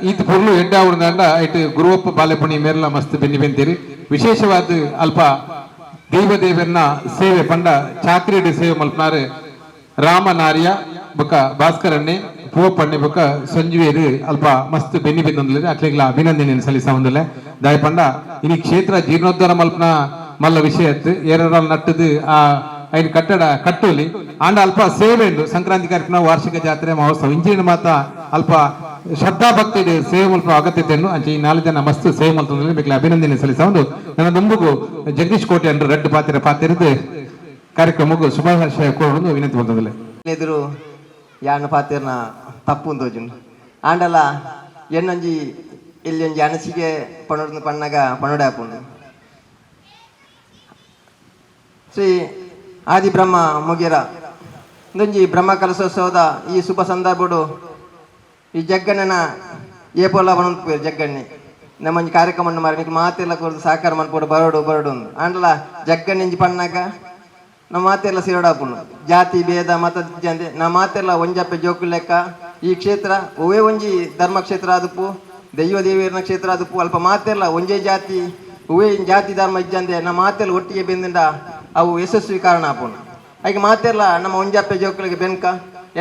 ಈತ ಪೊರ್ಲು ಎಡ್ಡ ಅವಡಂಡ ಐಟ್ ಗುರುವಪ್ಪ ಬಾಲೆಪಣಿ ಮೇರ್ಲ ಮಸ್ತ್ ಬೆನ್ನಿ ಬೆಂತೀರಿ ವಿಶೇಷವಾದ ಅಲ್ಪ ದೇವದೇವರನ್ನ ಸೇವೆ ಪಂಡ ಚಾಕ್ರಿಡಿ ಸೇವೆ ಮಲ್ಪನಾರು ರಾಮನಾರ್ಯ ಬೊಕ ಭಾಸ್ಕರಣ್ಣೆ ಪೂವಪ್ಪಣ್ಣೆ ಬೊಕ ಸಂಜೀವೇರು ಅಲ್ಪ ಮಸ್ತ್ ಬೆನ್ನಿ ಬೆಂದೊಂದಿಲ್ಲ ಅಕ್ಲೆಗ್ಲ ಅಭಿನಂದನೆ ಸಲ್ಲಿಸ ಒಂದಲ್ಲ ದಾಯ ಪಂಡ ಇನಿ ಕ್ಷೇತ್ರ ಜೀರ್ಣೋದ್ಧಾರ ಮಲ್ಪನ ಮಲ್ಲ ವಿಷಯ ಏರಲ್ ನಟ್ಟದು ಆ ಐದು ಕಟ್ಟಡ ಕಟ್ಟೋಲಿ ಆಂಡ ಅಲ್ಪ ಸೇವೆ ಸಂಕ್ರಾಂತಿ ಕಾರ್ಯಕ್ರಮ ವಾರ್ಷಿಕ ಜಾತ್ರೆ ಮಹೋತ್ಸವ ಇಂಜಿನ ಮಾತ ಅಲ್ಪ ಶ್ರದ್ಧಾ ಭಕ್ತಿ ಸೇವೆ ಮಲ್ಪ ಅಗತ್ಯತೆಯನ್ನು ಅಂಚೆ ಈ 4 ಜನ ಮಸ್ತ್ ಸೇವೆ ಮಲ್ಪದಲ್ಲಿ ಬೇಕಲ್ಲ ಅಭಿನಂದನೆ ಸಲ್ಲಿಸ ಒಂದು ನನ್ನ ದುಂಬುಗು ಜಗದೀಶ್ ಕೋಟೆ ಅಂಡ್ರು ರೆಡ್ ಪಾತಿರದು ಕಾರ್ಯಕ್ರಮಕ್ಕೂ ಶುಭಾಶಯ ಕೋರಲು ವಿನಂತಿ ಮಾಡ್ತದಲ್ಲ ಎದುರು ಯಾನ ಪಾತಿರ್ನ ತಪ್ಪು ತೋಜುಂಡು ಆಂಡಲ ಎನ್ನೊಂಜಿ ಇಲ್ಲಿ ಒಂಜಿ ಅನಸಿಗೆ ಪಣೋಡ್ದು ಪಣ್ಣಗ ಪಣೋಡೆ ಹಾಕೊಂಡು ಶ್ರೀ ಆದಿ ಬ್ರಹ್ಮ ಮುಗಿರ ಇಂದೊಂಜಿ ಬ್ರಹ್ಮ ಕಲಶೋತ್ಸವದ ಈ ಶುಭ ಸಂದರ್ಭಡು ಈ ಜಗ್ಗಣ್ಣನ ಏಪೋಲ ಬಣಂತ ಜಗ್ಗಣ್ಣೆ ನಮ್ಮಂಜಿ ಕಾರ್ಯಕ್ರಮ ಮಾರಿ ನಿಕ್ ಮಾತೆಲ್ಲ ಕೊಡ್ದು ಸಹಕಾರ ಮನ್ಪೋಡು ಬರೋಡು ಒಂದು ಆಂಡಲ ಜಗ್ಗಣ್ಣಂಜಿ ಪಣ್ಣಾಗ ನಮ್ಮ ಮಾತೆಲ್ಲ ಸೇರೋಡಾಪುಂಡು ಜಾತಿ ಭೇದ ಮತ ಜಂದೆ ನಮ್ಮ ಮಾತೆಲ್ಲ ಒಂಜಪ್ಪೆ ಜೋಕು ಲೆಕ್ಕ ಈ ಕ್ಷೇತ್ರ ಒವೇ ಒಂಜಿ ಧರ್ಮ ಕ್ಷೇತ್ರ ಆದುಪ್ಪು ದೈವ ದೇವಿಯರ್ನ ಕ್ಷೇತ್ರ ಆದುಪ್ಪು ಅಲ್ಪ ಮಾತೆಲ್ಲ ಒಂಜೇ ಜಾತಿ ಒವೇ ಜಾತಿ ಧರ್ಮ ಇಜ್ಜಂದೆ ನಮ್ಮ ಮಾತೆಲ್ಲ ಒಟ್ಟಿಗೆ ಬೆಂದಿಂದ ಅವು ಯಶಸ್ವಿ ಕಾರಣ ಆಪುಂಡು ಹಾಗೆ ಮಾತೆಲ್ಲ ನಮ್ಮ ಒಂಜಪ್ಪೆ ಜೋಕುಲಿಗೆ ಬೆನ್ಕ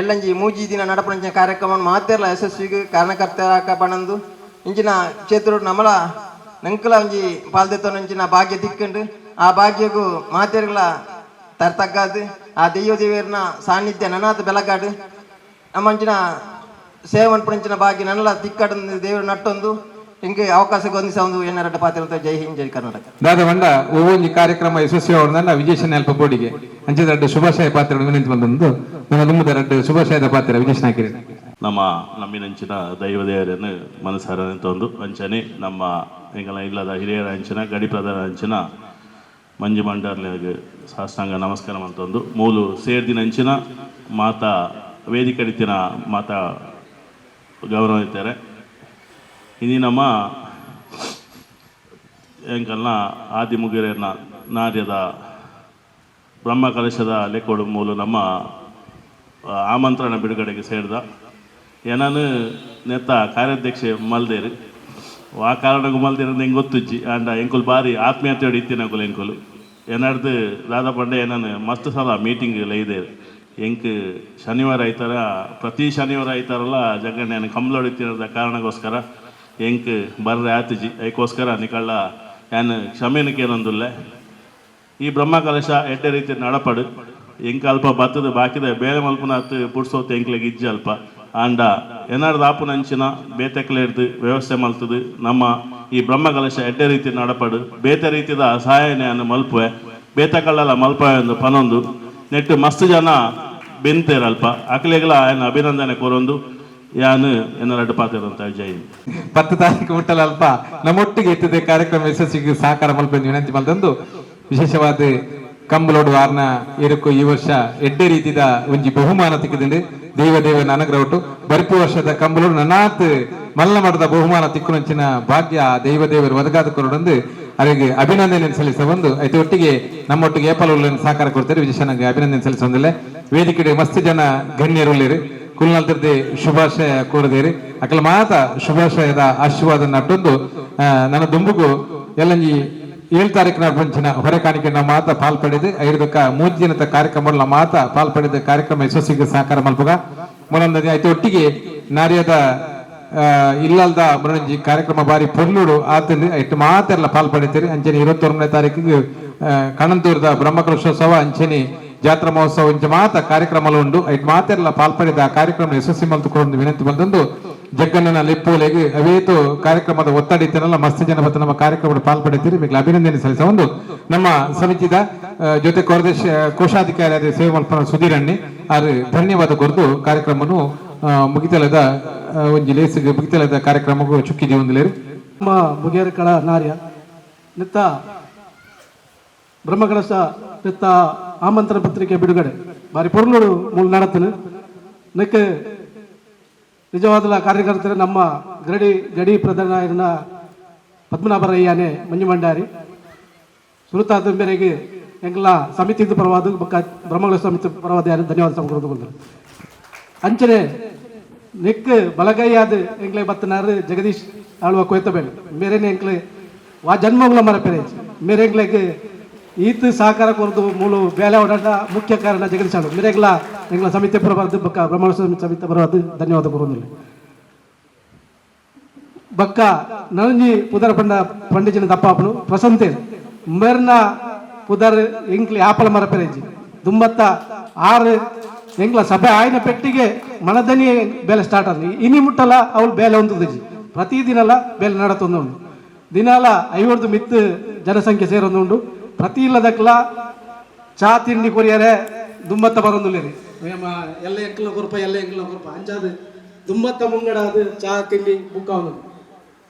ಎಲ್ಲಂಜಿ ಮೂಜಿ ದಿನ ನಡಪಂಚಿನ ಕಾರ್ಯಕ್ರಮ ಮಾತೆಲ್ಲ ಯಶಸ್ವಿಗೆ ಕಾರಣಕರ್ತರ ಪಣಂದು ಇಂಚಿನ ಕ್ಷೇತ್ರ ನಮ್ಮಲ ನಂಕಲ ಒಂಜಿ ಪಾಲ್ದೆತ್ತೊಂಚಿನ ಭಾಗ್ಯ ದಿಕ್ಕಂಡು ಆ ಭಾಗ್ಯಗೂ ಮಾತೆರ್ಗಳ ತರ್ತಕ್ಕಾದು ಆ ದೈವ ದೇವಿಯರ್ನ ಸಾನ್ನಿಧ್ಯ ನನಾದ ಬೆಳಗಾಡು ನಮ್ಮಂಚಿನ ಸೇವನ್ ಪುಂಚಿನ ಭಾಗ್ಯ ನನ್ನಲ ದಿಕ್ಕಡ ದೇವರು ನಟ್ಟೊಂದು ಹಿಂಗೆ ಅವಕಾಶ ಹೊಂದಿಸ ಒಂದು ಎನ್ನರಡ್ಡ ಪಾತ್ರ ಅಂತ ಜೈ ಹಿಂದ್ ಜೈ ಕರ್ನಾಟಕ ದಾದ ಬಂಡ ಒவ்வೊಂದು ಕಾರ್ಯಕ್ರಮ ಯಶಸ್ವಿ ಅವರನ್ನ ವಿಜಯೇಶನ ಅಲ್ಪ ಬೋಡಿಗೆ ಅಂಚೆ ರಡ್ಡು ಶುಭಾಶಯ ಪಾತ್ರ ವಿನಂತಿ ಬಂದು ನನ್ನ ದುಮ್ಮದ ರಡ್ಡು ಶುಭಾಶಯದ ಪಾತ್ರ ವಿಜಯೇಶನ ಹಾಕಿರಿ ನಮ್ಮ ನಮ್ಮಿನಂಚಿನ ದೈವದೇವರನ್ನು ಮನಸಾರ ತಂದು ಅಂಚನೆ ನಮ್ಮ ಎಂಗಲ ಇಲ್ಲದ ಹಿರಿಯರ ಅಂಚಿನ ಗಡಿ ಪ್ರಧಾನ ಅಂಚಿನ ಮಂಜು ಮಂಡರ್ಲಿಗೆ ಸಾಷ್ಟಾಂಗ ನಮಸ್ಕಾರ ಅಂತಂದು ಮೂಲು ಸೇರ್ದಿನ ಅಂಚಿನ ಮಾತಾ ವೇದಿಕೆ ಅಡಿತಿನ ಮಾತಾ ಗೌರವ ಇದ್ದಾರೆ ಇನ್ನು ನಮ್ಮ ಎಂಕಲ್ನ ಆದಿ ಮುಗಿರೇನ ನಾರ್ಯದ ಬ್ರಹ್ಮ ಕಲಶದ ಲೆಕ್ಕೋಡು ಮೂಲ ನಮ್ಮ ಆಮಂತ್ರಣ ಬಿಡುಗಡೆಗೆ ಸೇರಿದ ಏನನ್ನು ನೆತ್ತ ಕಾರ್ಯಾಧ್ಯಕ್ಷೆ ಮಲ್ದೇರು ಆ ಕಾರಣಕ್ಕೂ ಮಲ್ದಿರೋದು ಹೆಂಗೆ ಗೊತ್ತುಜ್ಜಿ ಅಂಡ ಎಂಕುಲು ಭಾರಿ ಆತ್ಮೀಯತೆಯೋಡು ಇತ್ತಿನಕುಲು ಎಂಕುಲು ಏನಾಡ್ದು ದಾದ ಪಂಡೆ ಏನಾನು ಮಸ್ತ್ ಸಲ ಮೀಟಿಂಗ್ ಇದೆ ಎಂಕ್ ಶನಿವಾರ ಆಯ್ತಾರ ಪ್ರತಿ ಶನಿವಾರ ಆಯ್ತಾರಲ್ಲ ಜಗಣ್ಣನ ಕಂಬ್ಲೋಡಿತ್ತಿರೋದ ಕಾರಣಕ್ಕೋಸ್ಕರ ಎಂಕ್ ಬರ್ರೆ ಆತಜಿ ಅದಕ್ಕೋಸ್ಕರ ನಿಕಳ್ಳ ಏನು ಕ್ಷಮೆನಕ್ಕೆ ಏನೊಂದಿಲ್ಲ ಈ ಬ್ರಹ್ಮ ಕಲಶ ಎಡ್ಡೆ ರೀತಿ ನಡಪಡು ಎಂಕ ಅಲ್ಪ ಬತ್ತದ ಬಾಕಿದ ಬೇರೆ ಮಲ್ಪನ ಹತ್ತು ಪುಡ್ಸೋತು ಎಂಕ್ಲೆಗೆ ಇಜ್ಜಿ ಅಲ್ಪ ಆಂಡ ಏನಾರ್ದು ಆಪುನ ಅಂಚಿನ ಬೇತೆಕ್ಲೆ ಹಿಡ್ದು ವ್ಯವಸ್ಥೆ ಮಲ್ತದು ನಮ್ಮ ಈ ಬ್ರಹ್ಮ ಕಲಶ ಎಡ್ಡೆ ರೀತಿ ನಡಪಡು ಬೇತೆ ರೀತಿದ ಸಹಾಯನೆಯನ್ನು ಮಲ್ಪುವೆ ಬೇತಕಳ್ಳೆಲ್ಲ ಮಲ್ಪವೆ ಒಂದು ಪನೊಂದು ನೆಟ್ಟು ಮಸ್ತ್ ಜನ ಬೆಂತೇರಲ್ಪ ಅಕ್ಲೆಗಳ ಏನು ಅಭಿನಂದನೆ ಕೊರೊಂದು ಯಾನು ಎನ್ನರಡ್ಡು ಪಾತಿರಂತ ಜೈ 10 ತಾರೀಕು ಮುಟ್ಟಲ ಅಲ್ಪ ನಮ್ಮೊಟ್ಟಿಗೆ ಇತ್ತದೆ ಕಾರ್ಯಕ್ರಮ ಯಶಸ್ವಿಗೆ ಸಹಕಾರ ಮಲ್ಪ ವಿನಂತಿ ಮಲ್ತಂದು ವಿಶೇಷವಾದ ಕಂಬಲೋಡು ವಾರ್ನ ಏರಕ್ಕೂ ಈ ವರ್ಷ ಎಡ್ಡೆ ರೀತಿದ ಒಂಜಿ ಬಹುಮಾನ ತಿಕ್ಕಿದಂಡು ದೇವನ ಅನುಗ್ರಹ ಒಟ್ಟು ಬರ್ಪು ವರ್ಷದ ಕಂಬಲೋಡು ನನಾತ್ ಮಲ್ಲ ಮಠದ ಬಹುಮಾನ ತಿಕ್ಕುನಂಚಿನ ಭಾಗ್ಯ ದೇವರು ಒದಗಾದ ಕೊರಡಂದು ಅವರಿಗೆ ಅಭಿನಂದನೆ ಸಲ್ಲಿಸ ಬಂದು ಐತೆ ಒಟ್ಟಿಗೆ ನಮ್ಮೊಟ್ಟಿಗೆ ಏಪಲನ್ನು ಸಹಕಾರ ಕೊಡ್ತಾರೆ ವಿಜಯಶನಿಗೆ ಅಭಿನಂದನೆ ಸಲ್ಲಿಸೊಂದಿಲ್ಲ ವೇದಿಕೆ ಮಸ್ತ್ ಜನ ಗಣ್ಯರುಳ್ಳೇರಿ ಕುಲ್ನಲ್ತರ್ದೆ ಶುಭಾಶಯ ಕೋರದೇರಿ ಅಕಲ ಮಾತ ಶುಭಾಶಯದ ಆಶೀರ್ವಾದ ನಟ್ಟೊಂದು ನನ್ನ ದುಂಬುಗು ಎಲ್ಲಂಜಿ 7 ತಾರೀಕಿನ ಪಂಚಿನ ಹೊರೆ ಕಾಣಿಕೆ ನಾವು ಮಾತ ಪಾಲ್ಪಡೆದು 5 ಮೂಜಿನತ ಕಾರ್ಯಕ್ರಮ ಮಾತ ಪಾಲ್ಪಡೆದ ಕಾರ್ಯಕ್ರಮ ಯಶಸ್ವಿಗೆ ಸಹಕಾರ ಮಲ್ಪಗ ಮೊದಲನೇ ಐತೆ ಒಟ್ಟಿಗೆ ನಾರ್ಯದ ಇಲ್ಲಲ್ದ ಬುಣಂಜಿ ಕಾರ್ಯಕ್ರಮ ಬಾರಿ ಪೊರ್ಲುಡು ಆತಂದು ಐಟ್ ಮಾತೆಲ್ಲ ಪಾಲ್ಪಡಿತೀರಿ ಅಂಚನೆ 21ನೇ ತಾರೀಕಿಗೆ ಕಣಂತೂರದ ಬ್ರಹ್ಮಕಲಶೋತ್ಸವ ಅಂಚನೆ ಜಾತ್ರಾ ಮಹೋತ್ಸವ ಇಂಚ ಮಾತ ಕಾರ್ಯಕ್ರಮಗಳು ಉಂಡು ಐಟ್ ಮಾತೆಲ್ಲ ಪಾಲ್ಪಡಿದ ಆ ಕಾರ್ಯಕ್ರಮ ಯಶಸ್ವಿ ಮಲ್ತುಕೊಂಡು ವಿನಂತಿ ಬಂದೊಂದು ಜಗ್ಗಣ್ಣನ ಲಿಪ್ಪುಲೆಗೆ ಅವೇತು ಕಾರ್ಯಕ್ರಮದ ಒತ್ತಡ ಇತ್ತನಲ್ಲ ಮಸ್ತ್ ಜನ ಬತ್ತ ನಮ್ಮ ಕಾರ್ಯಕ್ರಮದ ಪಾಲ್ಪಡಿತೀರಿ ನಿಮಗೆ ಅಭಿನಂದನೆ ಸಲ್ಲಿಸ ಒಂದು ನಮ್ಮ ಸಮಿತಿದ ಜೊತೆ ಕೋಶಾಧಿಕಾರಿ ಸೇವೆ ಮಲ್ಪನ ಸುಧೀರಣ್ಣಿ ಆರು ಧನ್ಯವಾದ ಕೊರದು ಕಾರ್ಯಕ್ರಮನು ಮುಗಿತಲದ ಒಂಜಿ ಲೇಸಿಗೆ ಮುಗಿತಲದ ಕಾರ್ಯಕ್ರಮಕ್ಕೂ ಚುಕ್ಕಿದಿ ಒಂದಿಲೇರು ನಮ್ಮ ಮುಗೇರ ಕಳ ನಾರ್ಯ ನಿತ್ತ ಬ್ರಹ್ಮಕಲಶ ನಿತ್ತ ಆಮಂತ್ರಣ ಪತ್ರಿಕೆ ಬಿಡುಗಡೆ ಬಾರಿ ಪೊರ್ಲುಡು ಮೂಲ ನಡತನು ನಿಕ್ಕ ನಿಜವಾದ ಕಾರ್ಯಕರ್ತರು ನಮ್ಮ ಗಡಿ ಪ್ರಧಾನ ಪದ್ಮನಾಭರಯ್ಯನೇ ಮಂಜು ಮಂಡಾರಿ ಸುರುತಾದ ಮೇರೆಗೆ ಎಂಗ್ಲ ಸಮಿತಿ ಪರವಾದ ಬ್ರಹ್ಮಕಲಶ ಸಮಿತಿ ಪರವಾದ ಯಾರು ಧನ್ಯವಾದ ಸಮಕೂರ್ದು ಬಂದರು ಅಂಚನೆ ನೆಕ್ ಬಲಗೈಯಾದ ಎಂಗ್ಲೆ ಬತ್ತನಾರು ಜಗದೀಶ್ ಆಳುವ ಕೊಯ್ತಬೇಡ ಮೇರೆನೆ ಎಂಕ್ಲೆ ವಾ ಜನ್ಮಗಳ ಮರಪೆರೆ ಮೇರೆಂಗ್ಲೆಗೆ ಈತ ಸಹಕಾರ ಕೊರದು ಮೂಲು ಬೇಲೆ ಓಡಾಟ ಮುಖ್ಯ ಕಾರಣ ಜಗದೀಶ್ ಆಳು ಮೇರೆಗ್ಲ ಎಂಗ್ಲ ಸಮಿತಿ ಪರವಾದ ಬಕ್ಕ ಬ್ರಹ್ಮಕಲಶ ಸಮಿತಿ ಪರವಾದ ಧನ್ಯವಾದ ಕೊರೋದಿಲ್ಲ ಬಕ್ಕ ನನಂಜಿ ಪುದರ್ ಪಂಡಿಜಿನ ದಪ್ಪಾಪನು ಪ್ರಸಂತೆ ಮೇರ್ನ ಪುದರ್ ಎಂಕ್ಲೆ ಆಪಲ ಮರಪೆರೆಜಿ ದುಂಬತ್ತ 6 ಎಂಗ್ಲ ಸಭೆ ಆಯ್ನ ಪೆಟ್ಟಿಗೆ ಮನದನಿ ಬೇಲೆ ಸ್ಟಾರ್ಟ್ ಆದ್ರಿ ಇನಿ ಮುಟ್ಟಲ್ಲ ಅವಳು ಬೇಲೆ ಹೊಂದಿದ್ರಿ ಪ್ರತಿದಿನಲ್ಲ ಬೇಲೆ ನಡತೊಂದು ದಿನಾಲ 50 ಮಿತ್ತು ಜನಸಂಖ್ಯೆ ಸೇರೊಂದುಂಡು ಪ್ರತಿ ಇಲ್ಲದಕ್ಲ ಚಾ ತಿಂಡಿ ಕೊರಿಯರೆ ದುಂಬತ್ತ ಬರೊಂದುಲ್ಲೇರಿ ಎಲ್ಲ ಎಂಕ್ಲ ಕೊರಪ ಎಲ್ಲ ಎಂಕ್ಲ ಕೊರಪ ಅಂಜಾದು ದುಂಬತ್ತ ಮುಂಗಡ ಅದು ಚಾ ತಿಂಡಿ ಬುಕ್ಕ ಅವನು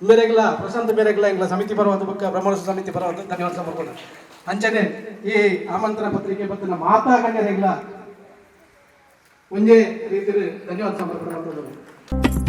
ಮೇರೆಗ್ಲ ಪ್ರಶಾಂತ್ ಮೇರೆಗ್ಲ ಎಂಗ್ಲ ಸಮಿತಿ ಪರವಾದ ಬುಕ್ಕ ಬ್ರಹ್ಮಕಲಶ ಸಮಿತಿ ಪರವಾದ ಧನ್ಯವಾದ ಸಮರ್ಪಣೆ ಅಂಚನೆ ಈ ಆಮಂತ್ರಣ ಪತ್ರಿಕೆ ಬತ್ತಿನ ಮಾತಾ ಗಣ್ಯರೆಗ್ಲ ಒಂದೇ ರೀತಿಯಲ್ಲಿ ಧನ್ಯವಾದ ಸಮರ್ಪಣೆ ಮಾಡ್ತಾರೆ.